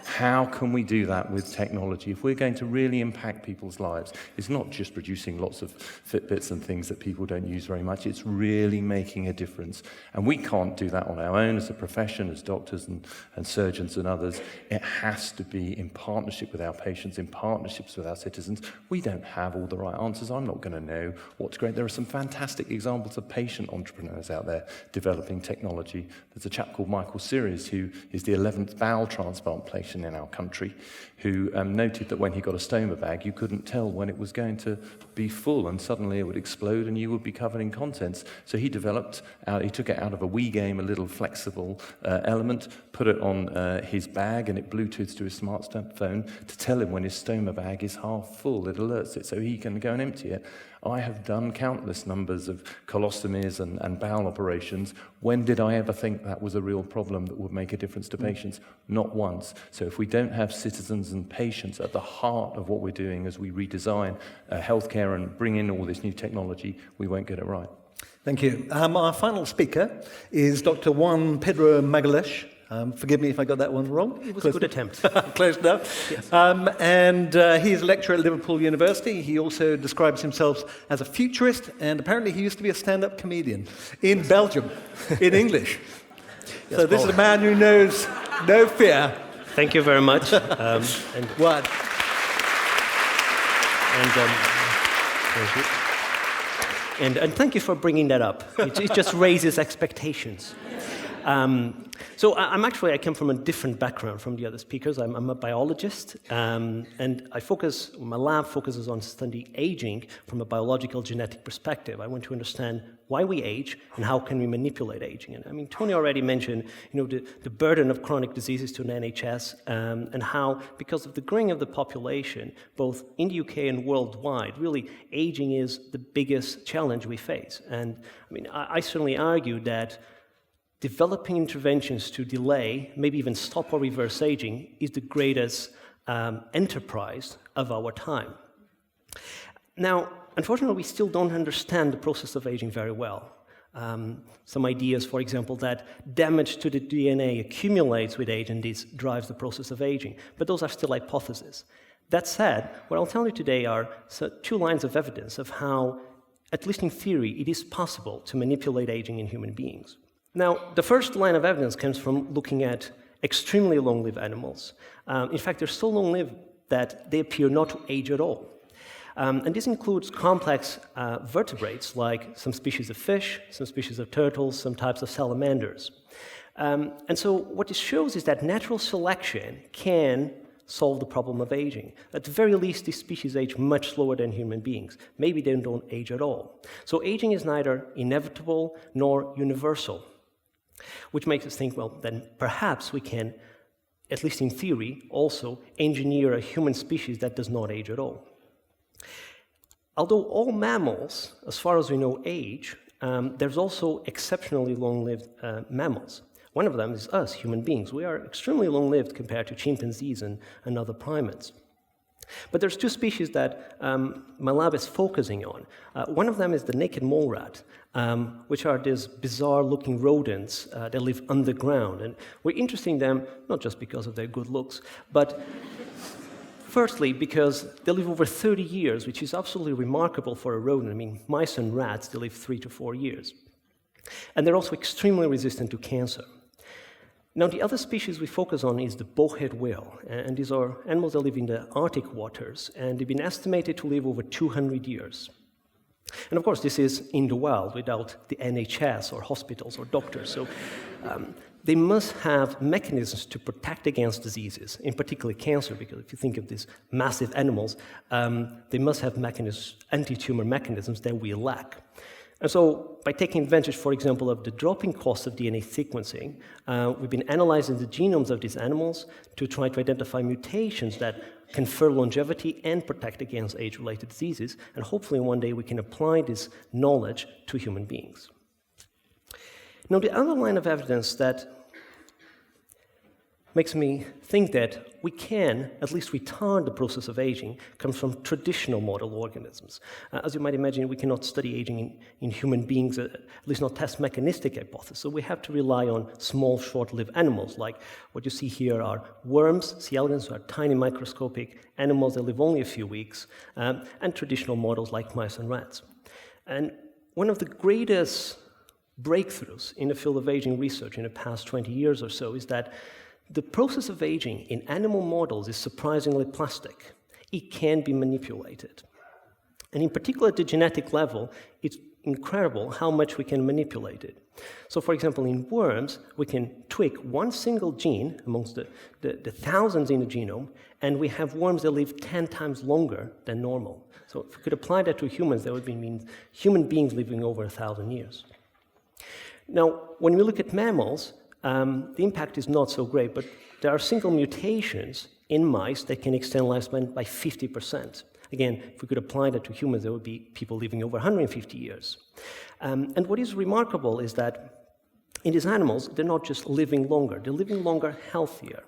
How can we do that with technology? If we're going to really impact people's lives, it's not just producing lots of Fitbits and things that people don't use very much, it's really making a difference. And we can't do that on our own as a profession, as doctors and surgeons and others. It has to be in partnership with our patients, in partnerships with our citizens. We don't have all the right answers. I'm not going to know what's great. There are some fantastic examples of patient entrepreneurs out there developing technology. There's a chap called Michael Series, who is the 11th bowel transplant patient in our country, who noted that when he got a stoma bag, you couldn't tell when it was going to be full, and suddenly it would explode and you would be covered in contents. So he he took it out of a Wii game, a little flexible element, put it on his bag, and it Bluetooths to his smartphone to tell him when his stoma bag is half full. It alerts it so he can go and empty it. I have done countless numbers of colostomies and bowel operations. When did I ever think that was a real problem that would make a difference to patients? Not once. So if we don't have citizens and patients at the heart of what we're doing as we redesign healthcare and bring in all this new technology, we won't get it right. Thank you. Our final speaker is Dr. Juan Pedro Magalhães. Forgive me if I got that one wrong. It was a good attempt. Close enough. Yes. And he's a lecturer at Liverpool University. He also describes himself as a futurist, and apparently he used to be a stand-up comedian in Belgium, in English. Yes, so this Paul. is a man who knows no fear. Thank you very much. What? Thank you. And thank you for bringing that up. It just raises expectations. So I come from a different background from the other speakers. I'm a biologist, and my lab focuses on studying aging from a biological genetic perspective. I want to understand why we age and how can we manipulate aging. And I mean, Tony already mentioned, the burden of chronic diseases to an NHS, and how, because of the growing of the population, both in the UK and worldwide, really aging is the biggest challenge we face. And I mean, I certainly argue that developing interventions to delay, maybe even stop or reverse aging, is the greatest enterprise of our time. Now, unfortunately, we still don't understand the process of aging very well. Some ideas, for example, that damage to the DNA accumulates with age and this drives the process of aging, but those are still hypotheses. That said, what I'll tell you today are two lines of evidence of how, at least in theory, it is possible to manipulate aging in human beings. Now, the first line of evidence comes from looking at extremely long-lived animals. In fact, they're so long-lived that they appear not to age at all. And this includes complex vertebrates like some species of fish, some species of turtles, some types of salamanders. And so what this shows is that natural selection can solve the problem of aging. At the very least, these species age much slower than human beings. Maybe they don't age at all. So aging is neither inevitable nor universal, which makes us think, well, then perhaps we can, at least in theory, also engineer a human species that does not age at all. Although all mammals, as far as we know, age, there's also exceptionally long-lived mammals. One of them is us, human beings. We are extremely long-lived compared to chimpanzees and other primates. But there's two species that my lab is focusing on. One of them is the naked mole rat, which are these bizarre-looking rodents that live underground. And we're interested in them not just because of their good looks, but firstly because they live over 30 years, which is absolutely remarkable for a rodent. I mean, mice and rats, they live 3 to 4 years. And they're also extremely resistant to cancer. Now, the other species we focus on is the bowhead whale, and these are animals that live in the Arctic waters, and they've been estimated to live over 200 years. And of course, this is in the wild, without the NHS or hospitals or doctors, so they must have mechanisms to protect against diseases, in particular cancer, because if you think of these massive animals, they must have anti-tumor mechanisms that we lack. And so, by taking advantage, for example, of the dropping cost of DNA sequencing, we've been analyzing the genomes of these animals to try to identify mutations that confer longevity and protect against age-related diseases, and hopefully one day we can apply this knowledge to human beings. Now, the other line of evidence that makes me think that we can at least retard the process of aging comes from traditional model organisms. As you might imagine, we cannot study aging in human beings, at least not test mechanistic hypothesis. So we have to rely on small, short-lived animals, like what you see here are worms, C. elegans, who are tiny microscopic animals that live only a few weeks, and traditional models like mice and rats. And one of the greatest breakthroughs in the field of aging research in the past 20 years or so is that the process of aging in animal models is surprisingly plastic. It can be manipulated. And in particular at the genetic level, it's incredible how much we can manipulate it. So for example, in worms, we can tweak one single gene amongst the thousands in the genome, and we have worms that live 10 times longer than normal. So if we could apply that to humans, that would mean human beings living over 1,000 years. Now, when we look at mammals, the impact is not so great, but there are single mutations in mice that can extend lifespan by 50%. Again, if we could apply that to humans, there would be people living over 150 years. And what is remarkable is that in these animals, they're not just living longer, they're living longer healthier.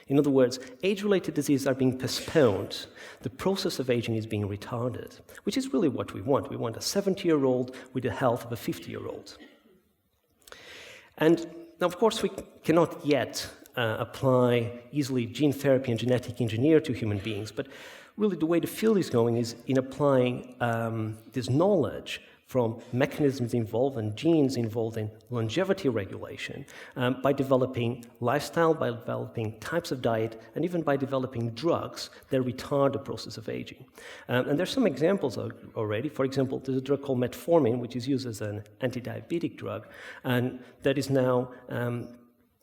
In other words, age-related diseases are being postponed. The process of aging is being retarded, which is really what we want. We want a 70-year-old with the health of a 50-year-old. And now, of course, we cannot yet apply easily gene therapy and genetic engineer to human beings, but really the way the field is going is in applying this knowledge from mechanisms involved and genes involved in longevity regulation by developing lifestyle, by developing types of diet, and even by developing drugs that retard the process of aging. And there's some examples already. For example, there's a drug called metformin, which is used as an anti-diabetic drug, and that is now,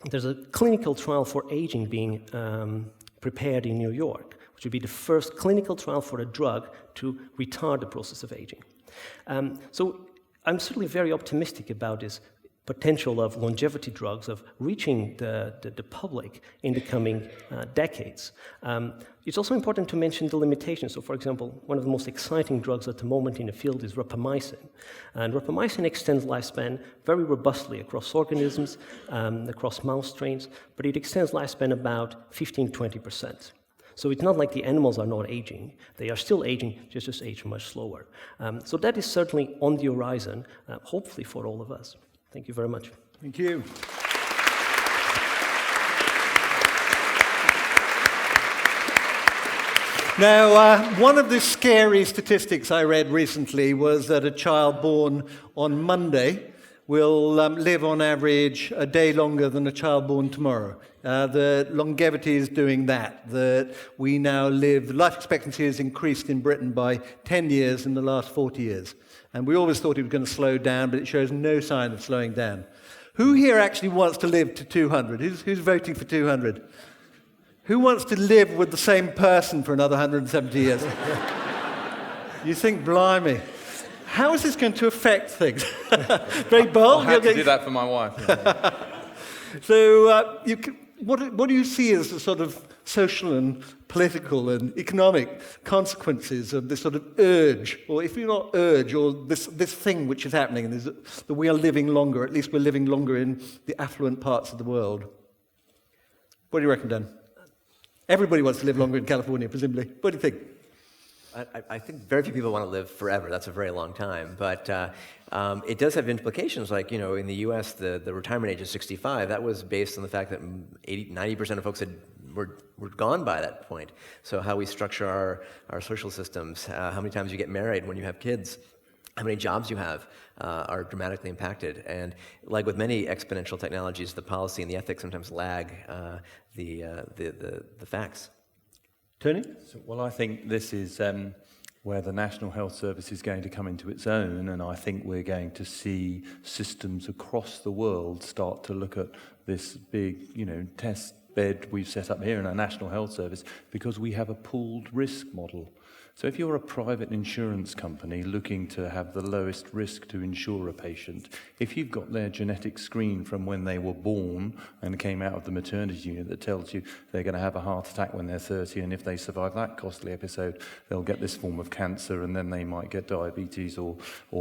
there's a clinical trial for aging being prepared in New York, which would be the first clinical trial for a drug to retard the process of aging. So I'm certainly very optimistic about this potential of longevity drugs, of reaching the public in the coming decades. It's also important to mention the limitations. So for example, one of the most exciting drugs at the moment in the field is rapamycin. And rapamycin extends lifespan very robustly across organisms, across mouse strains, but it extends lifespan about 15-20%. So it's not like the animals are not aging. They are still aging, just age much slower. So that is certainly on the horizon, hopefully for all of us. Thank you very much. Thank you. Now, one of the scary statistics I read recently was that a child born on Monday will live on average a day longer than a child born tomorrow. The longevity is doing that we now live, the life expectancy has increased in Britain by 10 years in the last 40 years. And we always thought it was going to slow down, but it shows no sign of slowing down. Who here actually wants to live to 200? Who's voting for 200? Who wants to live with the same person for another 170 years? You think, blimey. How is this going to affect things? Very bold. I had to do that for my wife. So, what do you see as the sort of social and political and economic consequences of this sort of urge, or if you're not urge, or this thing which is happening, and is that we are living longer, at least we're living longer in the affluent parts of the world? What do you reckon, Dan? Everybody wants to live longer in California, presumably. What do you think? I think very few people want to live forever. That's a very long time. But it does have implications, like, in the U.S., the retirement age is 65. That was based on the fact that 90% of folks were gone by that point. So how we structure our social systems, how many times you get married when you have kids, how many jobs you have are dramatically impacted. And like with many exponential technologies, the policy and the ethics sometimes lag the facts. Tony? Well, I think this is where the National Health Service is going to come into its own, and I think we're going to see systems across the world start to look at this big, test bed we've set up here in our National Health Service, because we have a pooled risk model. So if you're a private insurance company looking to have the lowest risk to insure a patient, if you've got their genetic screen from when they were born and came out of the maternity unit that tells you they're going to have a heart attack when they're 30, and if they survive that costly episode, they'll get this form of cancer, and then they might get diabetes, or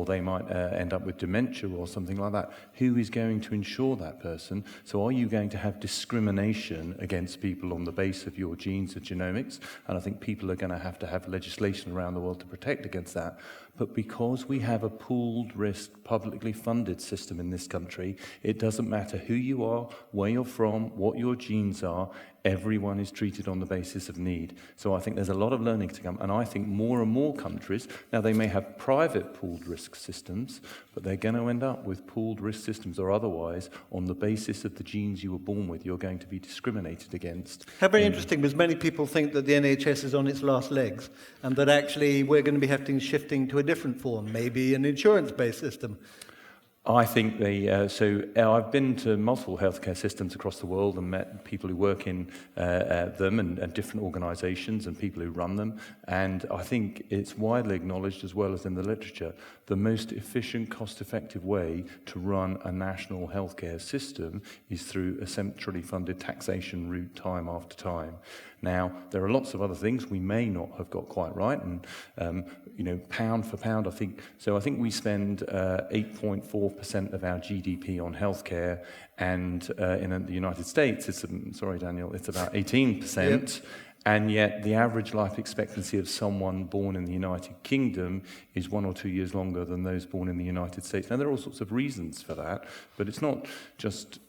they might end up with dementia or something like that. Who is going to insure that person? So are you going to have discrimination against people on the basis of your genes and genomics? And I think people are going to have legislation around the world to protect against that. But because we have a pooled risk, publicly funded system in this country, it doesn't matter who you are, where you're from, what your genes are, everyone is treated on the basis of need. So I think there's a lot of learning to come, and I think more and more countries, now they may have private pooled risk systems, but they're going to end up with pooled risk systems, or otherwise, on the basis of the genes you were born with, you're going to be discriminated against. How very interesting, because many people think that the NHS is on its last legs, and that actually we're going to be shifting to a different form, maybe an insurance-based system. I think I've been to multiple healthcare systems across the world and met people who work in them and different organisations and people who run them. And I think it's widely acknowledged, as well as in the literature, the most efficient, cost-effective way to run a national healthcare system is through a centrally funded taxation route time after time. Now, there are lots of other things we may not have got quite right, and pound for pound, I think we spend 8.4% of our GDP on healthcare, and in the United States, it's about 18%. Yep. And yet the average life expectancy of someone born in the United Kingdom is 1 or 2 years longer than those born in the United States. Now, there are all sorts of reasons for that, but it's not just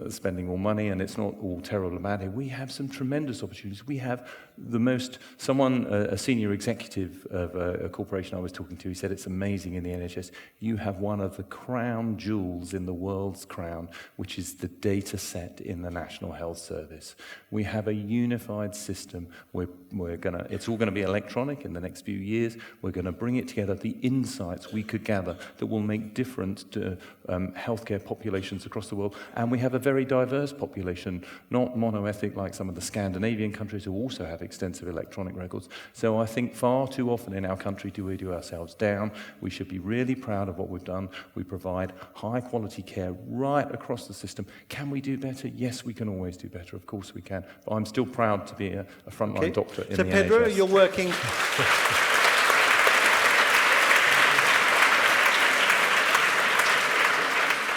spending more money, and it's not all terrible about it. We have some tremendous opportunities. We have a senior executive of a corporation I was talking to, he said it's amazing in the NHS. You have one of the crown jewels in the world's crown, which is the data set in the National Health Service. We have a unified system. It's all going to be electronic in the next few years. We're going to bring it together, the insights we could gather that will make difference to healthcare populations across the world. And we have a very diverse population, not monoethnic like some of the Scandinavian countries who also have extensive electronic records. So I think far too often in our country do we do ourselves down. We should be really proud of what we've done. We provide high quality care right across the system. Can we do better? Yes, we can always do better. Of course we can. But I'm still proud to be a frontline doctor in the NHS. So Pedro, you're working...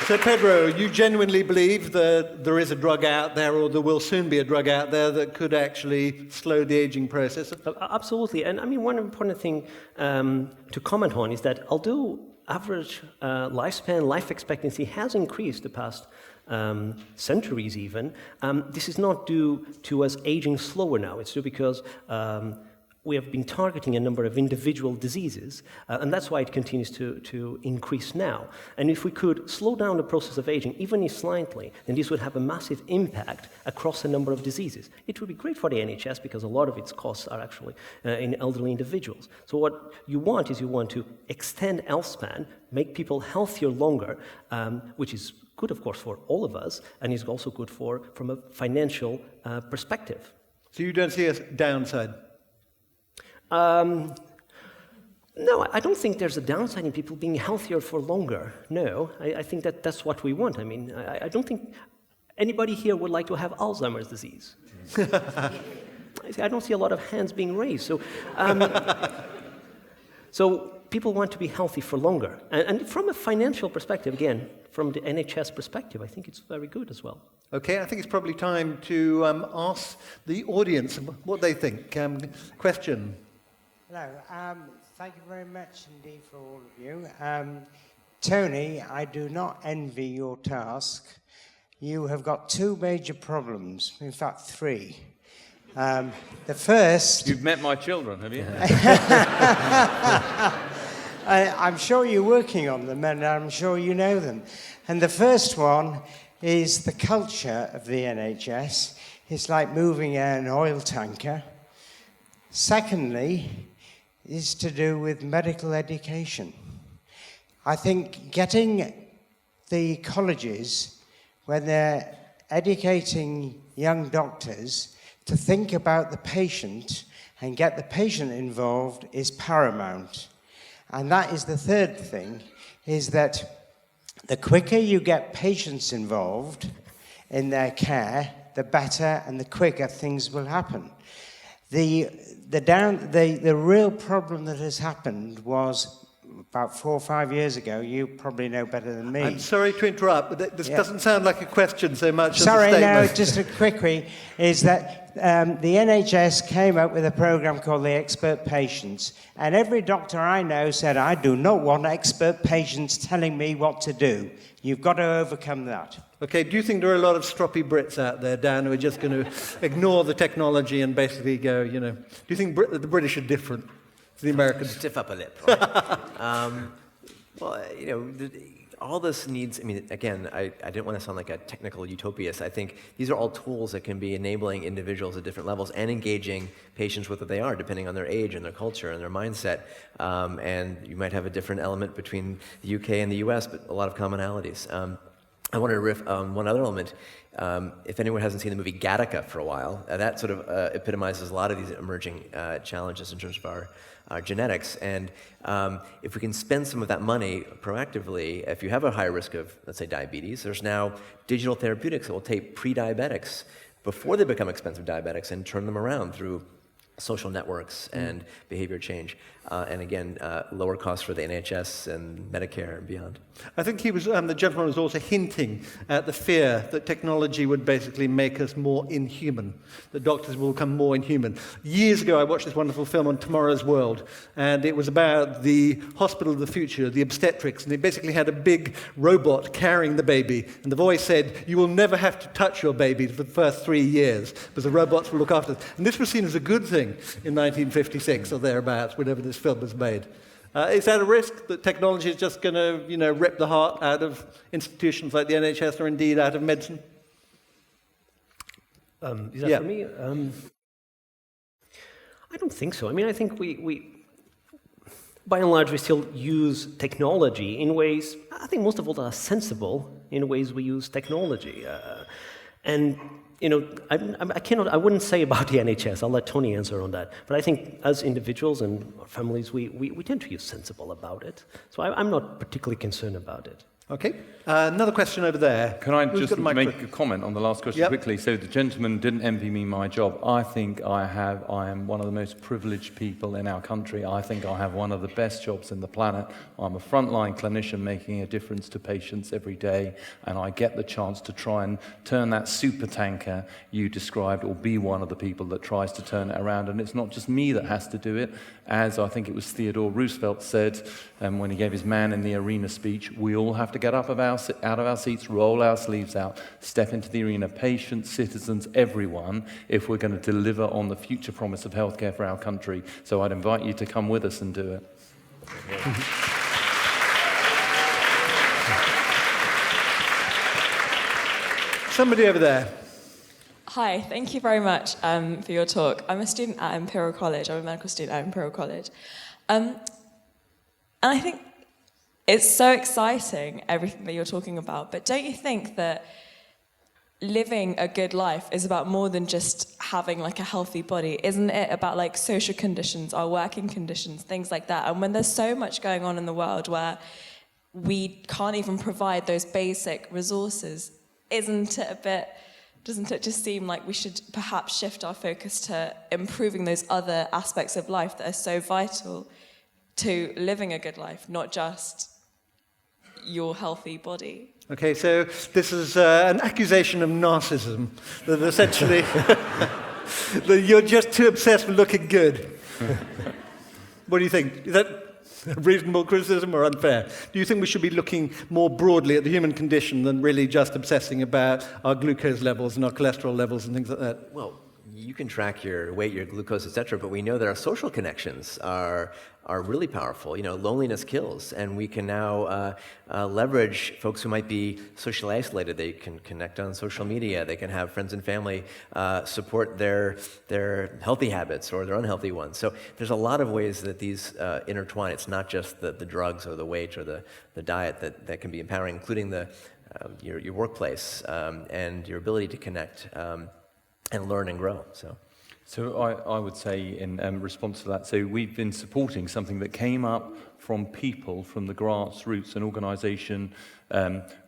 So, Pedro, you genuinely believe that there is a drug out there, or there will soon be a drug out there that could actually slow the aging process? Absolutely. And I mean, one important thing to comment on is that although average lifespan, life expectancy has increased the past centuries even, this is not due to us aging slower now. It's due because we have been targeting a number of individual diseases, and that's why it continues to increase now. And if we could slow down the process of aging, even if slightly, then this would have a massive impact across a number of diseases. It would be great for the NHS because a lot of its costs are actually in elderly individuals. So what you want to extend health span, make people healthier longer, which is good, of course, for all of us, and is also good from a financial perspective. So you don't see a downside? No, I don't think there's a downside in people being healthier for longer. No, I think that's what we want. I mean, I don't think anybody here would like to have Alzheimer's disease. I don't see a lot of hands being raised. So, so people want to be healthy for longer. And from a financial perspective, again, from the NHS perspective, I think it's very good as well. Okay, I think it's probably time to ask the audience what they think. Question. Hello. Thank you very much indeed for all of you. Tony, I do not envy your task. You have got two major problems, in fact, three. The first... You've met my children, have you? I'm sure you're working on them, and I'm sure you know them. And the first one is the culture of the NHS. It's like moving an oil tanker. Secondly, is to do with medical education. I think getting the colleges, when they're educating young doctors, to think about the patient and get the patient involved is paramount. And that is the third thing, is that the quicker you get patients involved in their care, the better and the quicker things will happen. The real problem that has happened was about 4 or 5 years ago. You probably know better than me. I'm sorry to interrupt, but this doesn't sound like a question so much Sorry, as a statement. no, just a quickie, is that the NHS came up with a program called the Expert Patients, and every doctor I know said, I do not want expert patients telling me what to do. You've got to overcome that. Okay, do you think there are a lot of stroppy Brits out there, Dan, who are just going to ignore the technology and basically go, do you think the British are different to the Americans? Stiff up a lip, right? Well, all this needs, again, I didn't want to sound like a technical utopiast. I think these are all tools that can be enabling individuals at different levels and engaging patients with what they are, depending on their age and their culture and their mindset. And you might have a different element between the UK and the US, but a lot of commonalities. I wanted to riff on one other element. If anyone hasn't seen the movie Gattaca for a while, that sort of epitomizes a lot of these emerging challenges in terms of our genetics. And if we can spend some of that money proactively, if you have a high risk of, let's say, diabetes, there's now digital therapeutics that will take pre-diabetics before they become expensive diabetics and turn them around through social networks and behavior change. And again, lower costs for the NHS and Medicare and beyond. I think he was, the gentleman was also hinting at the fear that technology would basically make us more inhuman, that doctors will become more inhuman. Years ago, I watched this wonderful film on Tomorrow's World, and it was about the hospital of the future, the obstetrics, and they basically had a big robot carrying the baby, and the voice said, you will never have to touch your baby for the first 3 years, because the robots will look after it. And this was seen as a good thing in 1956 or thereabouts, whenever this film was made. Is that a risk that technology is just going to, rip the heart out of institutions like the NHS or indeed out of medicine? Is that for me? I don't think so. I think we by and large, we still use technology in ways, I think most of all, that are sensible in ways we use technology. I wouldn't say about the NHS, I'll let Tony answer on that, but I think as individuals and our families, we tend to use sensible about it. So I'm not particularly concerned about it. Okay. Another question over there. Can I Who's just got a mic? make a comment on the last question Yep. quickly? So the gentleman didn't envy me my job. I think I am one of the most privileged people in our country. I think I have one of the best jobs in the planet. I'm a frontline clinician making a difference to patients every day, and I get the chance to try and turn that super tanker you described, or be one of the people that tries to turn it around. And it's not just me that has to do it. As I think it was Theodore Roosevelt said when he gave his Man in the Arena speech, we all have to get up out of our seats, roll our sleeves out, step into the arena, patients, citizens, everyone, if we're going to deliver on the future promise of healthcare for our country. So I'd invite you to come with us and do it. Somebody over there. Hi, thank you very much for your talk. I'm a student at Imperial College. I'm a medical student at Imperial College. And I think it's so exciting, everything that you're talking about, but don't you think that living a good life is about more than just having a healthy body? Isn't it about social conditions, our working conditions, things like that? And when there's so much going on in the world where we can't even provide those basic resources, doesn't it just seem like we should perhaps shift our focus to improving those other aspects of life that are so vital to living a good life, not just your healthy body? Okay, so this is an accusation of narcissism, that essentially that you're just too obsessed with looking good. What do you think? Is that a reasonable criticism or unfair? Do you think we should be looking more broadly at the human condition than really just obsessing about our glucose levels and our cholesterol levels and things like that? Well, you can track your weight, your glucose, etc., but we know that our social connections are really powerful. Loneliness kills, and we can now leverage folks who might be socially isolated. They can connect on social media. They can have friends and family support their healthy habits or their unhealthy ones. So there's a lot of ways that these intertwine. It's not just the drugs or the weight or the diet that can be empowering, including your workplace and your ability to connect and learn and grow. So I would say in response to that, so we've been supporting something that came up from people from the grassroots, an organisation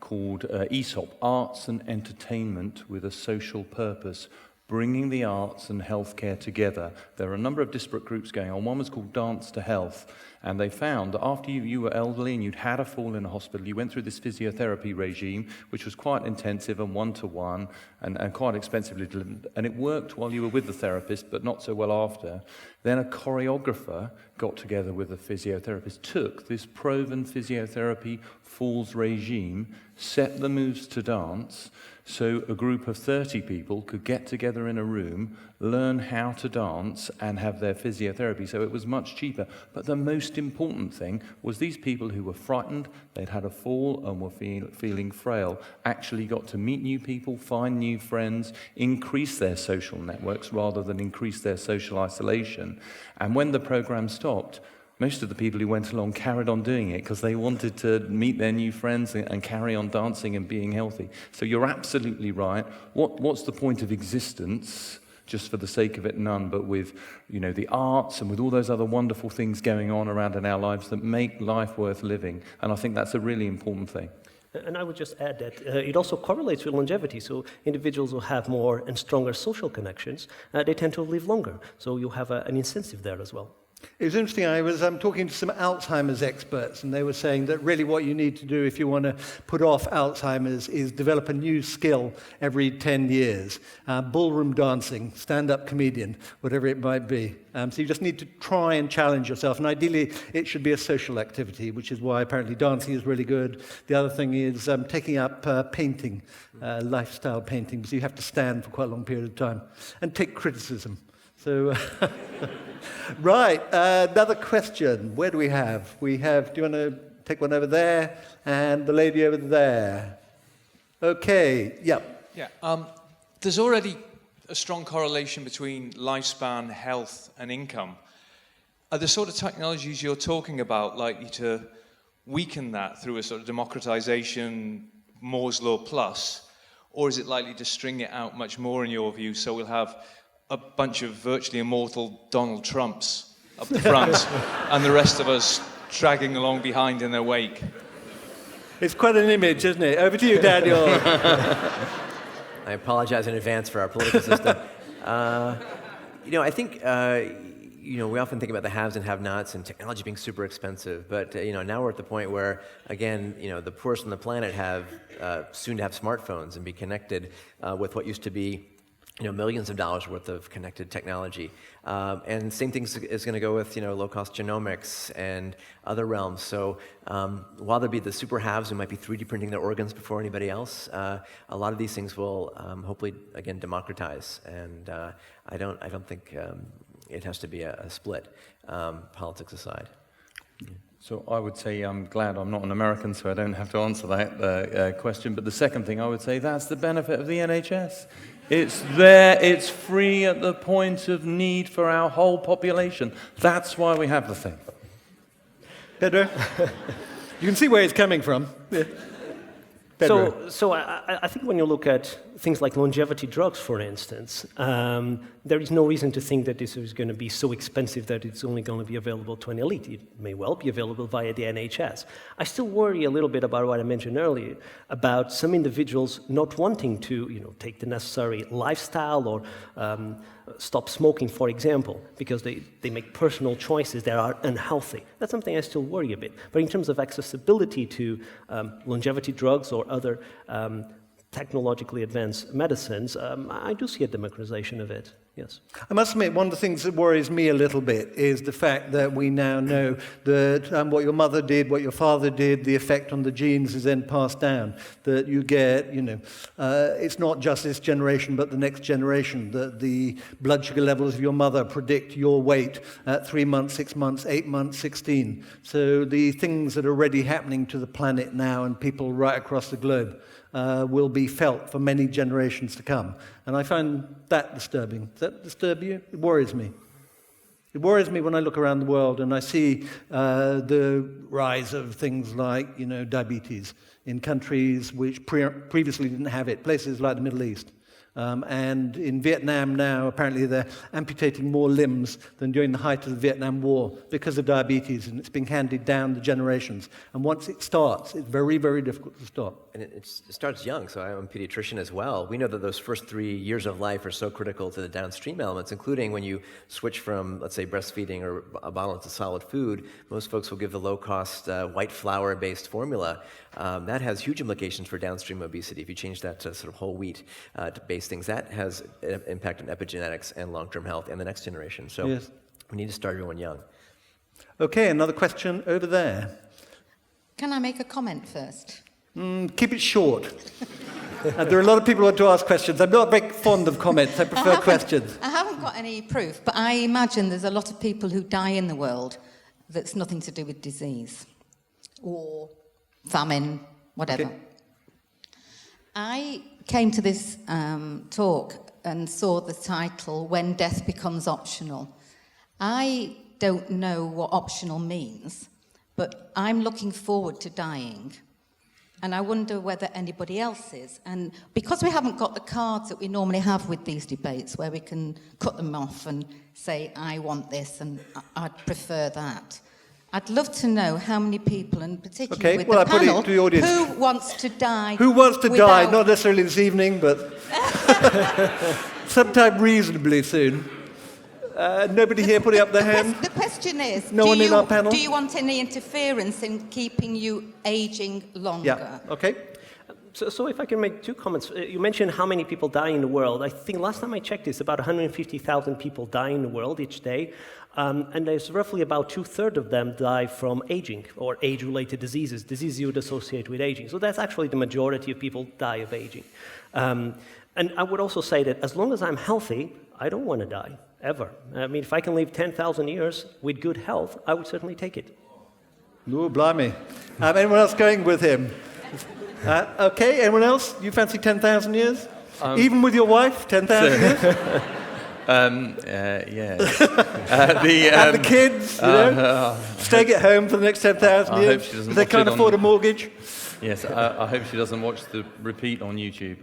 called ESOP, Arts and Entertainment with a Social Purpose, bringing the arts and healthcare together. There are a number of disparate groups going on. One was called Dance to Health, and they found that after you were elderly and you'd had a fall in a hospital, you went through this physiotherapy regime, which was quite intensive and one-to-one and quite expensively delivered, and it worked while you were with the therapist, but not so well after. Then a choreographer got together with a physiotherapist, took this proven physiotherapy falls regime, set the moves to dance, so a group of 30 people could get together in a room, learn how to dance, and have their physiotherapy. So it was much cheaper. But the most important thing was these people who were frightened, they'd had a fall and were feeling frail, actually got to meet new people, find new friends, increase their social networks rather than increase their social isolation. And when the program stopped, most of the people who went along carried on doing it because they wanted to meet their new friends and carry on dancing and being healthy. So you're absolutely right. What's the point of existence? Just for the sake of it, none, but with, the arts and with all those other wonderful things going on around in our lives that make life worth living. And I think that's a really important thing. And I would just add that it also correlates with longevity. So individuals who have more and stronger social connections, they tend to live longer. So you have an incentive there as well. It was interesting, I was talking to some Alzheimer's experts, and they were saying that really what you need to do if you want to put off Alzheimer's is develop a new skill every 10 years. Ballroom dancing, stand-up comedian, whatever it might be. So you just need to try and challenge yourself, and ideally it should be a social activity, which is why apparently dancing is really good. The other thing is taking up painting, lifestyle painting, because you have to stand for quite a long period of time, and take criticism. So, right, another question. Where do we have? Do you want to take one over there? And the lady over there. Okay, yeah. Yeah, there's already a strong correlation between lifespan, health, and income. Are the sort of technologies you're talking about likely to weaken that through a sort of democratization, Moore's Law plus? Or is it likely to string it out much more in your view, so we'll have a bunch of virtually immortal Donald Trumps up the front and the rest of us dragging along behind in their wake? It's quite an image, isn't it? Over to you, Daniel. I apologize in advance for our political system. I think, we often think about the haves and have-nots and technology being super expensive, but, now we're at the point where, again, the poorest on the planet have soon to have smartphones and be connected with what used to be millions of dollars worth of connected technology. And same thing is going to go with, low-cost genomics and other realms. So while there'll be the super haves who might be 3D printing their organs before anybody else, a lot of these things will hopefully, again, democratize. And I don't think it has to be a split, politics aside. So I would say I'm glad I'm not an American, so I don't have to answer that question. But the second thing I would say, that's the benefit of the NHS. It's there, it's free at the point of need for our whole population. That's why we have the thing. Pedro? You can see where he's coming from. Yeah. Pedro. So I think when you look at things like longevity drugs, for instance, there is no reason to think that this is going to be so expensive that it's only going to be available to an elite. It may well be available via the NHS. I still worry a little bit about what I mentioned earlier, about some individuals not wanting to, take the necessary lifestyle or stop smoking, for example, because they make personal choices that are unhealthy. That's something I still worry a bit. But in terms of accessibility to longevity drugs or other technologically advanced medicines, I do see a democratization of it, yes. I must admit, one of the things that worries me a little bit is the fact that we now know that what your mother did, what your father did, the effect on the genes is then passed down. That you get, it's not just this generation, but the next generation, that the blood sugar levels of your mother predict your weight at 3 months, 6 months, 8 months, 16. So the things that are already happening to the planet now and people right across the globe will be felt for many generations to come. And I find that disturbing. Does that disturb you? It worries me. It worries me when I look around the world and I see the rise of things like, diabetes in countries which previously didn't have it, places like the Middle East. And in Vietnam now, apparently they're amputating more limbs than during the height of the Vietnam War because of diabetes, and it's being handed down the generations. And once it starts, it's very, very difficult to stop. And it starts young, so I'm a pediatrician as well. We know that those first 3 years of life are so critical to the downstream elements, including when you switch from, let's say, breastfeeding or a bottle to solid food. Most folks will give the low-cost white flour-based formula. That has huge implications for downstream obesity. If you change that to sort of whole wheat-based things, that has an impact on epigenetics and long-term health and the next generation. So Yes. we need to start everyone young. Okay, another question over there. Can I make a comment first? Keep it short. There are a lot of people who want to ask questions. I'm not very fond of comments. I prefer questions. I haven't got any proof, but I imagine there's a lot of people who die in the world that's nothing to do with disease or famine, whatever. Okay. I came to this talk and saw the title, When Death Becomes Optional. I don't know what optional means, but I'm looking forward to dying. And I wonder whether anybody else is. And because we haven't got the cards that we normally have with these debates, where we can cut them off and say, I want this and I'd prefer that, I'd love to know how many people, and particularly with the panel, put it to the audience. who wants to die. Who wants to without... die? Not necessarily this evening, but sometime reasonably soon. Nobody here putting up their hand? The question is, No one in our panel? do you want any interference in keeping you aging longer? Yeah, okay. So if I can make two comments. You mentioned how many people die in the world. I think last time I checked, it's about 150,000 people die in the world each day. And there's roughly about 2/3 of them die from aging or age-related diseases you would associate with aging. So that's actually the majority of people die of aging. And I would also say that as long as I'm healthy, I don't want to die, ever. I mean, if I can live 10,000 years with good health, I would certainly take it. Oh, blimey. Anyone else going with him? Okay, anyone else? You fancy 10,000 years? Even with your wife, 10,000 years? Yeah. And the kids, you know? Staying at home for the next 10,000 years? I hope she doesn't They watch can't it afford on- a mortgage? Yes, I hope she doesn't watch the repeat on YouTube.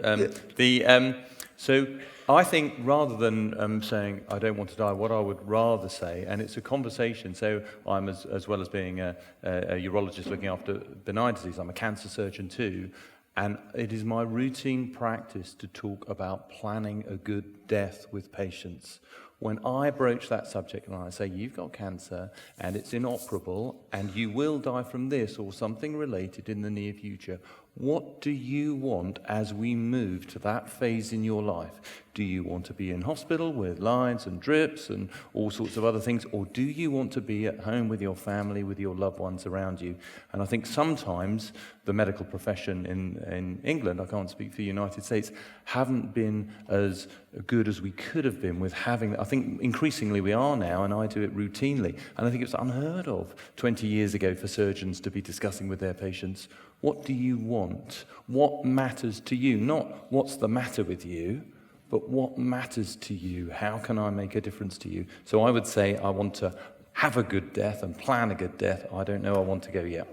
So I think rather than saying I don't want to die, what I would rather say, and it's a conversation, so I'm as well as being a urologist looking after benign disease, I'm a cancer surgeon too, and it is my routine practice to talk about planning a good death with patients. When I broach that subject and I say, you've got cancer and it's inoperable and you will die from this or something related in the near future, what do you want as we move to that phase in your life? Do you want to be in hospital with lines and drips and all sorts of other things, or do you want to be at home with your family, with your loved ones around you? And I think sometimes the medical profession in England, I can't speak for the United States, haven't been as good as we could have been with having, I think increasingly we are now, and I do it routinely. And I think it's unheard of 20 years ago for surgeons to be discussing with their patients, what do you want? What matters to you? Not what's the matter with you, but what matters to you? How can I make a difference to you? So I would say I want to have a good death and plan a good death. I don't know I want to go yet.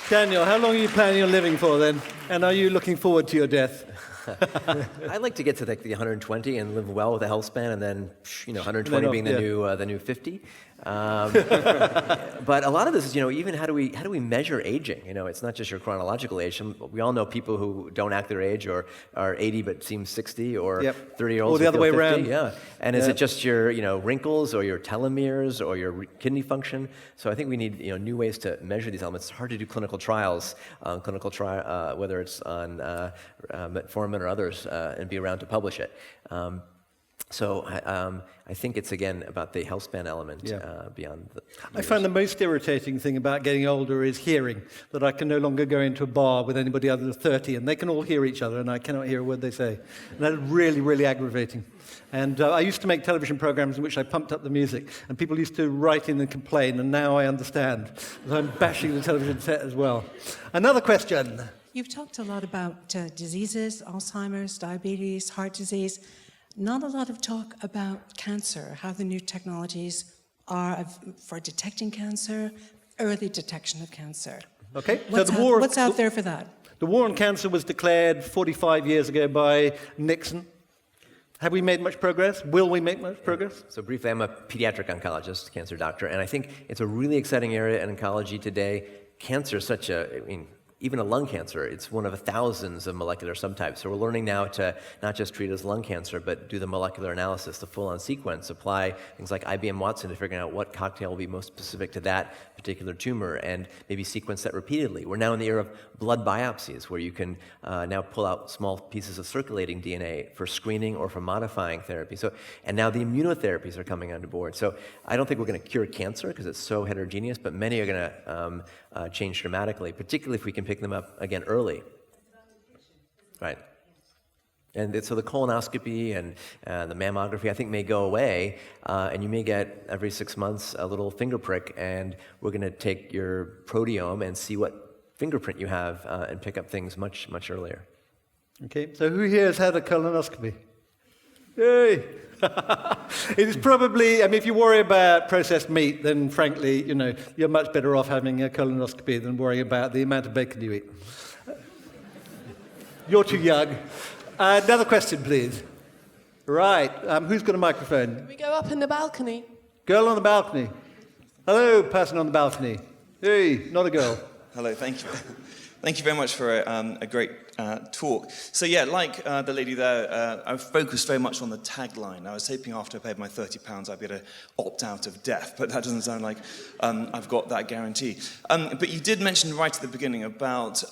Daniel, how long are you planning on living for then? And are you looking forward to your death? I'd like to get to the 120 and live well with a health span, and then 120 being the new 50. But a lot of this is even how do we measure aging? It's not just your chronological age. We all know people who don't act their age or are 80 but seem 60, or 30-year-olds or the other way around. Yeah, and is it just your wrinkles or your telomeres or your kidney function? So I think we need new ways to measure these elements. It's hard to do clinical trials, whether it's on metformin or others, and be around to publish it. So I think it's, again, about the health span element beyond the years. I find the most irritating thing about getting older is hearing, that I can no longer go into a bar with anybody other than 30, and they can all hear each other, and I cannot hear a word they say. And that's really, really aggravating. And I used to make television programs in which I pumped up the music, and people used to write in and complain, and now I understand that I'm bashing the television set as well. Another question. You've talked a lot about diseases, Alzheimer's, diabetes, heart disease. Not a lot of talk about cancer, how the new technologies are for detecting cancer, early detection of cancer. Okay. What's out there for that? The war on cancer was declared 45 years ago by Nixon. Have we made much progress? Will we make much progress? So briefly, I'm a pediatric oncologist, cancer doctor, and I think it's a really exciting area in oncology today. Cancer is such even a lung cancer, it's one of thousands of molecular subtypes. So we're learning now to not just treat it as lung cancer, but do the molecular analysis, the full-on sequence, apply things like IBM Watson to figuring out what cocktail will be most specific to that particular tumor, and maybe sequence that repeatedly. We're now in the era of blood biopsies, where you can now pull out small pieces of circulating DNA for screening or for modifying therapy. And now the immunotherapies are coming onto board. So I don't think we're going to cure cancer because it's so heterogeneous, but many are going to change dramatically, particularly if we can pick them up again early. Right. And so the colonoscopy and the mammography, I think, may go away, and you may get every 6 months a little finger prick, and we're going to take your proteome and see what fingerprint you have and pick up things much, much earlier. Okay, so who here has had a colonoscopy? Yay! It is probably, if you worry about processed meat, then frankly, you're much better off having a colonoscopy than worrying about the amount of bacon you eat. You're too young. Another question, please. Right, who's got a microphone? Can we go up in the balcony? Girl on the balcony. Hello, person on the balcony. Hey, not a girl. Hello, thank you. Thank you very much for a great talk. So yeah, like the lady there, I focused very much on the tagline. I was hoping after I paid my £30 I'd be able to opt out of death, but that doesn't sound like I've got that guarantee. But you did mention right at the beginning about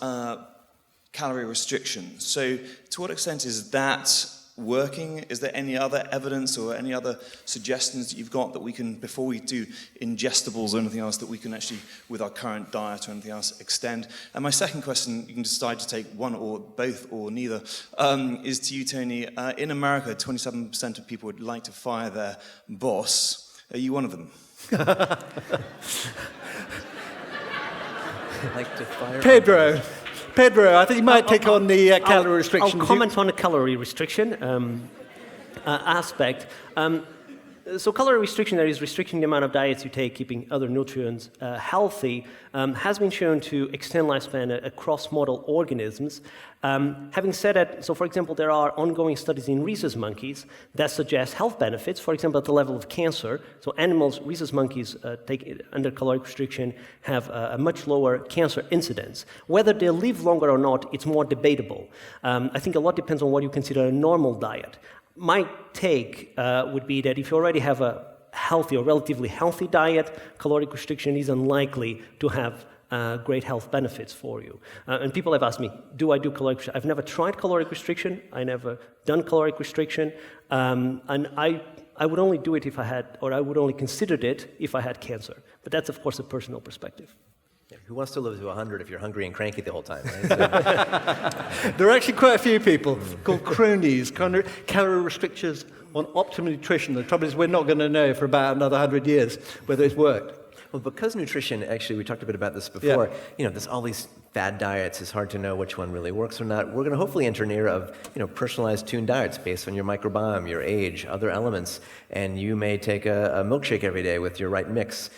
calorie restriction. So to what extent is that working? Is there any other evidence or any other suggestions that you've got that we can, before we do ingestibles or anything else, that we can actually, with our current diet or anything else, extend? And my second question, you can decide to take one or both or neither, is to you, Tony. In America, 27% of people would like to fire their boss. Are you one of them? Like to fire Pedro, I think you might take on the calorie restriction. I'll comment on the calorie restriction aspect. So calorie restriction, that is restricting the amount of diets you take, keeping other nutrients healthy, has been shown to extend lifespan across model organisms. Having said that, so for example, there are ongoing studies in rhesus monkeys that suggest health benefits, for example, at the level of cancer. So animals, rhesus monkeys take under caloric restriction have a much lower cancer incidence. Whether they live longer or not, it's more debatable. I think a lot depends on what you consider a normal diet. My take would be that if you already have a healthy or relatively healthy diet, caloric restriction is unlikely to have great health benefits for you. And people have asked me, do I do caloric restriction? I've never tried caloric restriction. I never done caloric restriction. And I would only do it if I had, or I would only consider it if I had cancer. But that's, of course, a personal perspective. Yeah, who wants to live to 100 if you're hungry and cranky the whole time? Right? There are actually quite a few people called cronies, calorie restrictions on optimal nutrition. The trouble is we're not going to know for about another 100 years whether it's worked. Well, because nutrition, actually, we talked a bit about this before, there's all these fad diets, it's hard to know which one really works or not. We're going to hopefully enter an era of, personalized tuned diets based on your microbiome, your age, other elements, and you may take a milkshake every day with your right mix.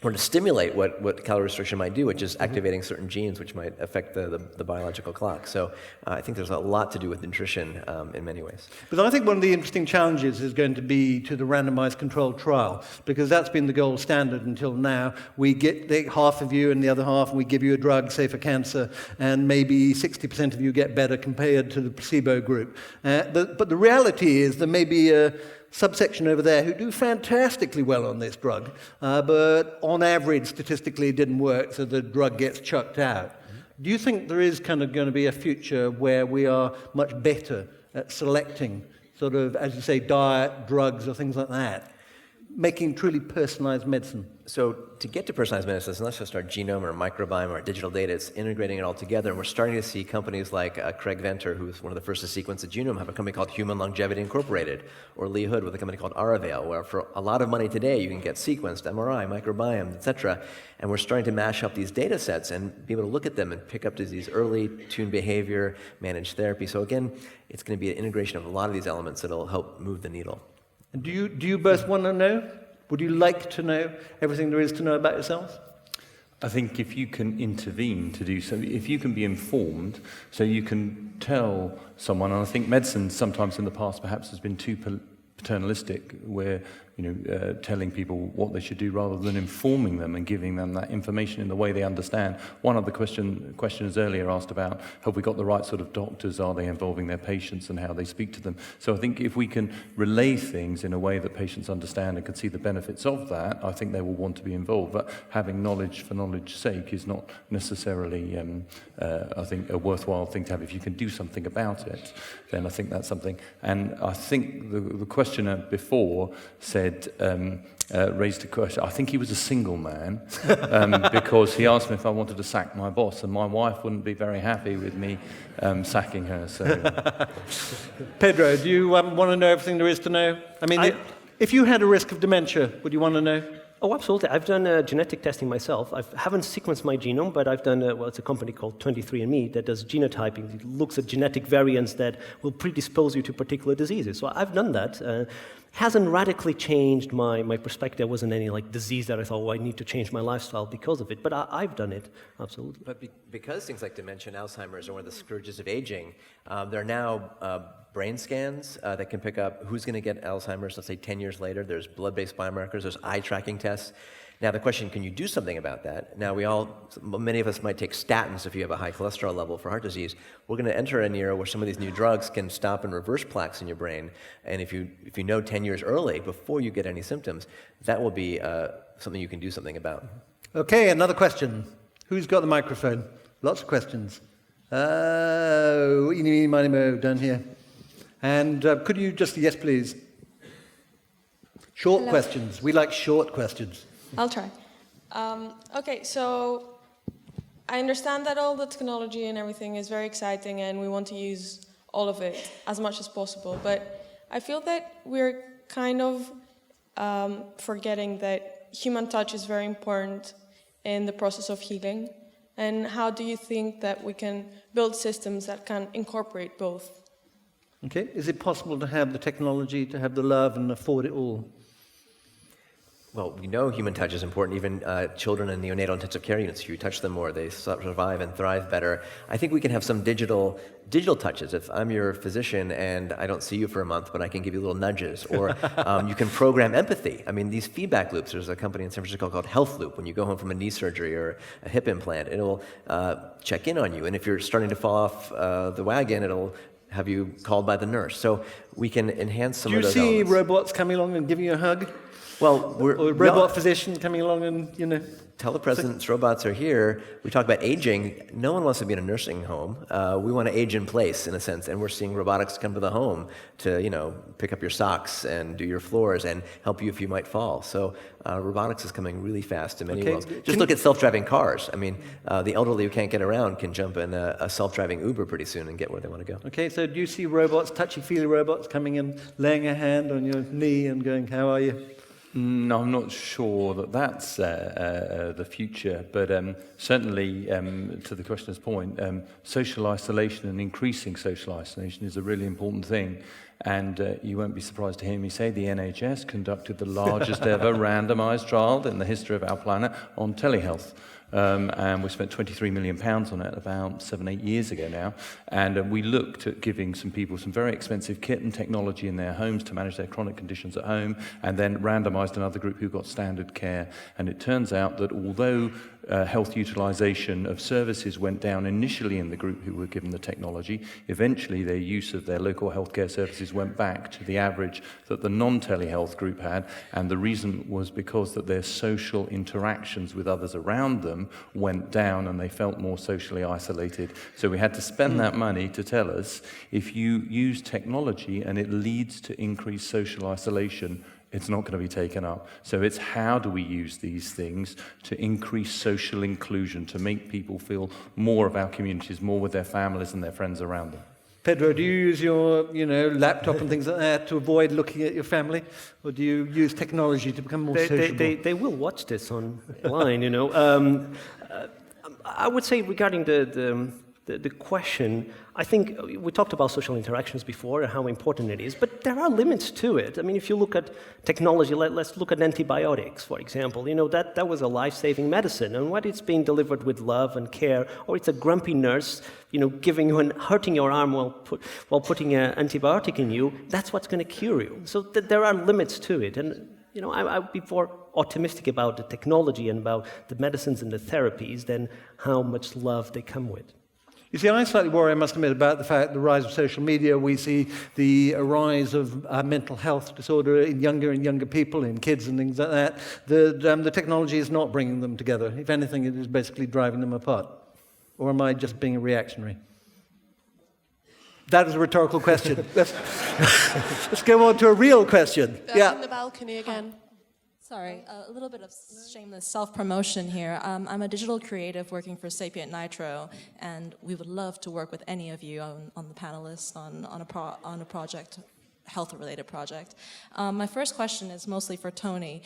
Or to stimulate what calorie restriction might do, which is activating certain genes which might affect the biological clock. So I think there's a lot to do with nutrition in many ways. But I think one of the interesting challenges is going to be to the randomized controlled trial, because that's been the gold standard until now. We get half of you and the other half, and we give you a drug, say for cancer, and maybe 60% of you get better compared to the placebo group. But the reality is there may be a subsection over there who do fantastically well on this drug, but on average, statistically, it didn't work, so the drug gets chucked out. Do you think there is kind of going to be a future where we are much better at selecting sort of, as you say, diet, drugs, or things like that, making truly personalized medicine? So to get to personalized medicine, it's not just our genome or microbiome or our digital data, it's integrating it all together. And we're starting to see companies like Craig Venter, who's one of the first to sequence the genome, have a company called Human Longevity Incorporated, or Lee Hood with a company called Aravale, where for a lot of money today, you can get sequenced, MRI, microbiome, etc. And we're starting to mash up these data sets and be able to look at them and pick up disease early, tune behavior, manage therapy. So again, it's going to be an integration of a lot of these elements that will help move the needle. And do you both want to know? Would you like to know everything there is to know about yourselves? I think if you can intervene to do so, if you can be informed, so you can tell someone, and I think medicine sometimes in the past perhaps has been too paternalistic, where telling people what they should do rather than informing them and giving them that information in the way they understand. One of the questioners earlier asked about, have we got the right sort of doctors? Are they involving their patients and how they speak to them? So I think if we can relay things in a way that patients understand and can see the benefits of that, I think they will want to be involved. But having knowledge for knowledge's sake is not necessarily, I think, a worthwhile thing to have. If you can do something about it, then I think that's something. And I think the questioner before said, raised a question. I think he was a single man because he asked me if I wanted to sack my boss, and my wife wouldn't be very happy with me sacking her. So, Pedro, do you want to know everything there is to know? I mean, if you had a risk of dementia, would you want to know? Oh, absolutely. I've done genetic testing myself. I haven't sequenced my genome, but I've done, it's a company called 23andMe that does genotyping. It looks at genetic variants that will predispose you to particular diseases. So I've done that. Hasn't radically changed my perspective. There wasn't any disease that I thought, I need to change my lifestyle because of it. But I've done it, absolutely. But because things like dementia and Alzheimer's are one of the scourges of aging, there are now brain scans that can pick up who's going to get Alzheimer's, let's say 10 years later. There's blood-based biomarkers, there's eye tracking tests. Now the question, can you do something about that? Now many of us might take statins if you have a high cholesterol level for heart disease. We're going to enter an era where some of these new drugs can stop and reverse plaques in your brain. And if you know 10 years early, before you get any symptoms, that will be something you can do something about. Okay, another question. Who's got the microphone? Lots of questions. Eeny, meeny, miny, moe, down here. And could you just, yes please. Short questions. We like short questions. I'll try. Okay, so I understand that all the technology and everything is very exciting and we want to use all of it as much as possible, but I feel that we're kind of forgetting that human touch is very important in the process of healing. And how do you think that we can build systems that can incorporate both? Okay, is it possible to have the technology, to have the love and afford it all? Well, we know human touch is important. Even children in neonatal intensive care units, if you touch them more, they survive and thrive better. I think we can have some digital touches. If I'm your physician and I don't see you for a month, but I can give you little nudges, or you can program empathy. I mean, these feedback loops, there's a company in San Francisco called Health Loop. When you go home from a knee surgery or a hip implant, it'll check in on you. And if you're starting to fall off the wagon, it'll have you called by the nurse. So we can enhance some of those Do you see elements. robots coming along and giving you a hug? Well, or a robot physician coming along and, telepresence robots are here. We talk about aging. No one wants to be in a nursing home. We want to age in place, in a sense, and we're seeing robotics come to the home to, pick up your socks and do your floors and help you if you might fall. So robotics is coming really fast in many worlds. Just look at self-driving cars. I mean, the elderly who can't get around can jump in a self-driving Uber pretty soon and get where they want to go. Okay, so do you see robots, touchy-feely robots, coming in, laying a hand on your knee and going, how are you? No, I'm not sure that that's the future, but certainly, to the questioner's point, social isolation and increasing social isolation is a really important thing. And you won't be surprised to hear me say the NHS conducted the largest ever randomised trial in the history of our planet on telehealth. And we spent £23 million on it about 7-8 years ago now. And we looked at giving some people some very expensive kit and technology in their homes to manage their chronic conditions at home, and then randomised another group who got standard care. And it turns out that although health utilisation of services went down initially in the group who were given the technology, eventually their use of their local healthcare services went back to the average that the non-telehealth group had. And the reason was because that their social interactions with others around them went down and they felt more socially isolated. So we had to spend that money to tell us, if you use technology and it leads to increased social isolation, it's not going to be taken up. So it's how do we use these things to increase social inclusion, to make people feel more of our communities, more with their families and their friends around them. Pedro, do you use your, laptop and things like that to avoid looking at your family? Or do you use technology to become more sociable? They will watch this online, I would say regarding the the question, I think we talked about social interactions before and how important it is, but there are limits to it. I mean, if you look at technology, let's look at antibiotics, for example. You know, that was a life-saving medicine, and what it's being delivered with love and care, or it's a grumpy nurse, you know, giving you and hurting your arm while putting an antibiotic in you, that's what's going to cure you. So there are limits to it, and you know, I would be more optimistic about the technology and about the medicines and the therapies than how much love they come with. You see, I slightly worry, I must admit, about the fact the rise of social media. We see the rise of mental health disorder in younger and younger people, in kids and things like that. The technology is not bringing them together. If anything, it is basically driving them apart. Or am I just being a reactionary? That is a rhetorical question. Let's go on to a real question. Yeah. In the balcony again. Sorry, a little bit of shameless self-promotion here. I'm a digital creative working for Sapient Nitro, and we would love to work with any of you on the panelists on a project, health-related project. My first question is mostly for Tony.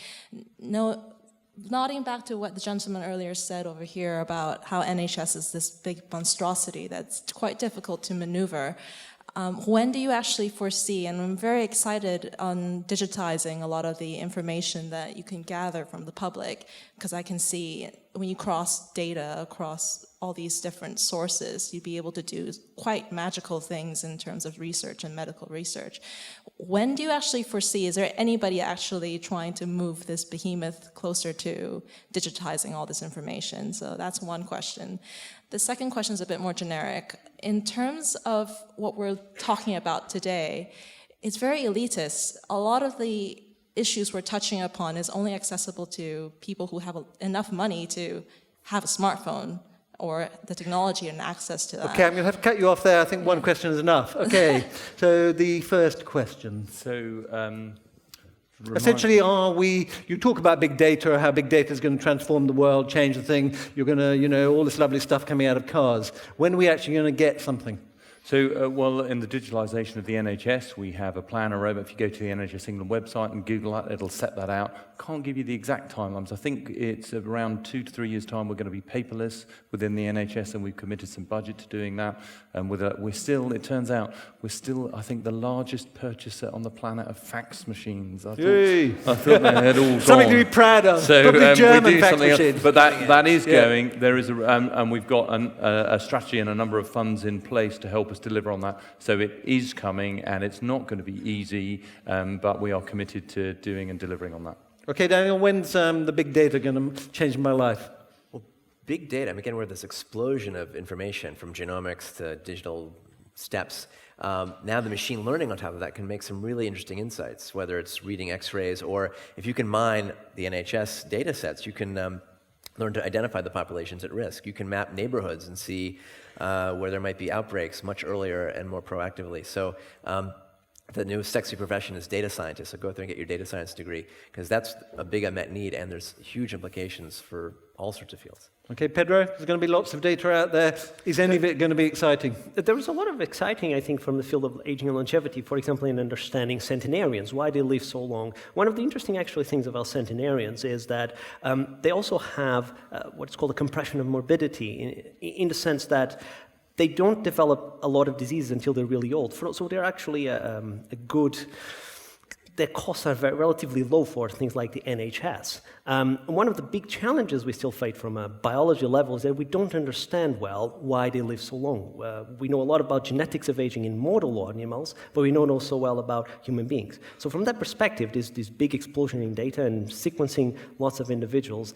Nodding back to what the gentleman earlier said over here about how NHS is this big monstrosity that's quite difficult to maneuver, when do you actually foresee, and I'm very excited on digitizing a lot of the information that you can gather from the public, because I can see when you cross data across all these different sources, you'd be able to do quite magical things in terms of research and medical research. When do you actually foresee, is there anybody actually trying to move this behemoth closer to digitizing all this information? So that's one question. The second question is a bit more generic. In terms of what we're talking about today, it's very elitist. A lot of the issues we're touching upon is only accessible to people who have enough money to have a smartphone or the technology and access to that. Okay, I'm going to have to cut you off there. I think one question is enough. Okay, so the first question. So, essentially, you talk about big data, how big data is going to transform the world, change the thing. You're going to, you know, all this lovely stuff coming out of cars. When are we actually going to get something? So, well, in the digitalisation of the NHS, we have a plan, a roadmap. If you go to the NHS England website and Google that, it'll set that out. Can't give you the exact timelines. I think it's around 2 to 3 years' time we're going to be paperless within the NHS, and we've committed some budget to doing that. And it turns out, we're still, I think, the largest purchaser on the planet of fax machines. I thought they had all gone. Something to be proud of. So probably German we do fax something machines. else. But that is going. There is and we've got a strategy and a number of funds in place to help us deliver on that. So it is coming, and it's not going to be easy, but we are committed to doing and delivering on that. Okay, Daniel, when's the big data going to change my life? Well, big data, I mean, again, we're this explosion of information from genomics to digital steps. Now the machine learning on top of that can make some really interesting insights, whether it's reading x-rays or if you can mine the NHS data sets, you can learn to identify the populations at risk. You can map neighborhoods and see where there might be outbreaks much earlier and more proactively. So the new sexy profession is data scientist, so go through and get your data science degree, because that's a big unmet need, and there's huge implications for all sorts of fields. Okay, Pedro, there's going to be lots of data out there. Is any of it going to be exciting? There is a lot of exciting, I think, from the field of aging and longevity, for example, in understanding centenarians, why they live so long. One of the interesting, actually, things about centenarians is that they also have what's called a compression of morbidity, in the sense that they don't develop a lot of diseases until they're really old. So they're actually their costs are relatively low for things like the NHS. One of the big challenges we still face from a biology level is that we don't understand well why they live so long. We know a lot about genetics of aging in mortal animals, but we don't know so well about human beings. So from that perspective, this big explosion in data and sequencing lots of individuals,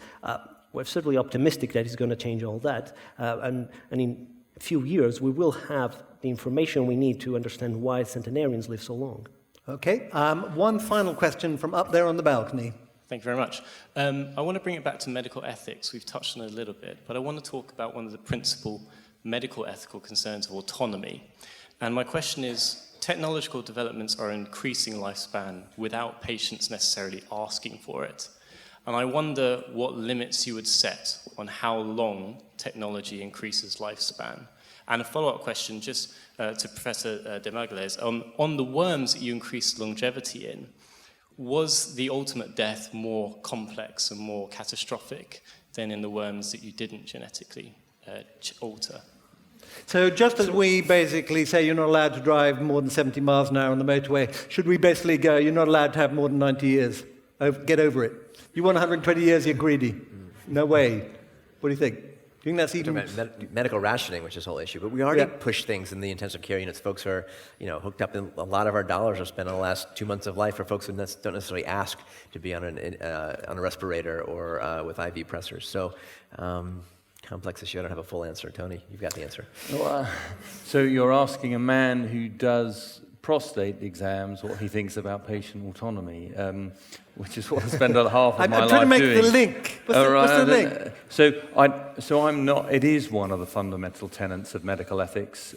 we're certainly optimistic that it's going to change all that. And in a few years, we will have the information we need to understand why centenarians live so long. Okay, one final question from up there on the balcony. Thank you very much. I want to bring it back to medical ethics. We've touched on it a little bit, but I want to talk about one of the principal medical ethical concerns of autonomy. And my question is, technological developments are increasing lifespan without patients necessarily asking for it. And I wonder what limits you would set on how long technology increases lifespan. And a follow-up question just to Professor de Magles. On the worms that you increased longevity in, was the ultimate death more complex and more catastrophic than in the worms that you didn't genetically alter? So just as we basically say you're not allowed to drive more than 70 miles an hour on the motorway, should we basically go, you're not allowed to have more than 90 years? Get over it. You want 120 years, you're greedy. No way. What do you think? Do you think that's even... Medical rationing, which is the whole issue. But we already push things in the intensive care units. Folks are, hooked up, in a lot of our dollars are spent on the last 2 months of life for folks who don't necessarily ask to be on a respirator or with IV pressors. So, complex issue. I don't have a full answer. Tony, you've got the answer. So you're asking a man who does prostate exams what he thinks about patient autonomy, which is what I spend half of my life doing. I'm trying to make the link. What's the link? So I'm not. It is one of the fundamental tenets of medical ethics,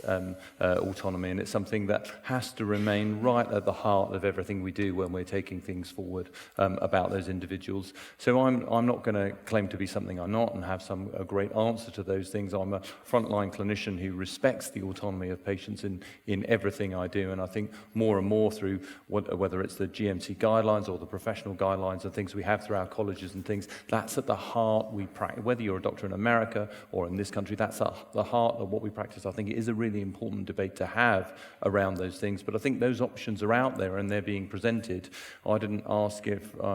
autonomy, and it's something that has to remain right at the heart of everything we do when we're taking things forward about those individuals. So I'm not going to claim to be something I'm not and have a great answer to those things. I'm a frontline clinician who respects the autonomy of patients in everything I do, and I think more and more through whether it's the GMC guidelines or the professional guidelines and things we have through our colleges and things, that's at the heart we practice. Whether you're a doctor in America or in this country, that's at the heart of what we practice. I think it is a really important debate to have around those things, but I think those options are out there and they're being presented. I didn't ask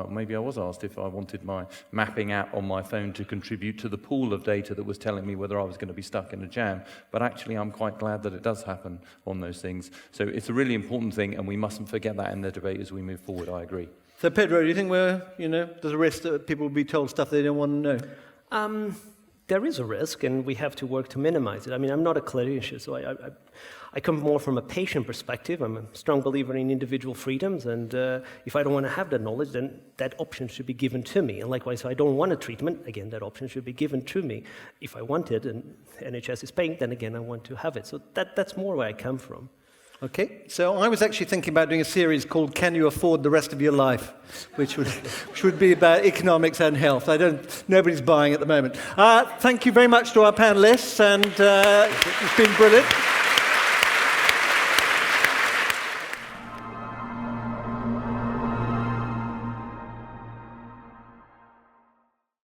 maybe I was asked if I wanted my mapping app on my phone to contribute to the pool of data that was telling me whether I was going to be stuck in a jam, but actually I'm quite glad that it does happen on those things. So it's a really important thing, and we mustn't forget that in the debate as we move forward. I agree. So Pedro, do you think there's a risk that people will be told stuff they don't want to know? There is a risk, and we have to work to minimize it. I mean, I'm not a clinician, so I come more from a patient perspective. I'm a strong believer in individual freedoms, and if I don't want to have that knowledge, then that option should be given to me. And likewise, if I don't want a treatment, again, that option should be given to me. If I want it, and NHS is paying, then again, I want to have it. So that's more where I come from. Okay, so I was actually thinking about doing a series called Can You Afford the Rest of Your Life, which would be about economics and health. Nobody's buying at the moment. Thank you very much to our panelists, and it's been brilliant.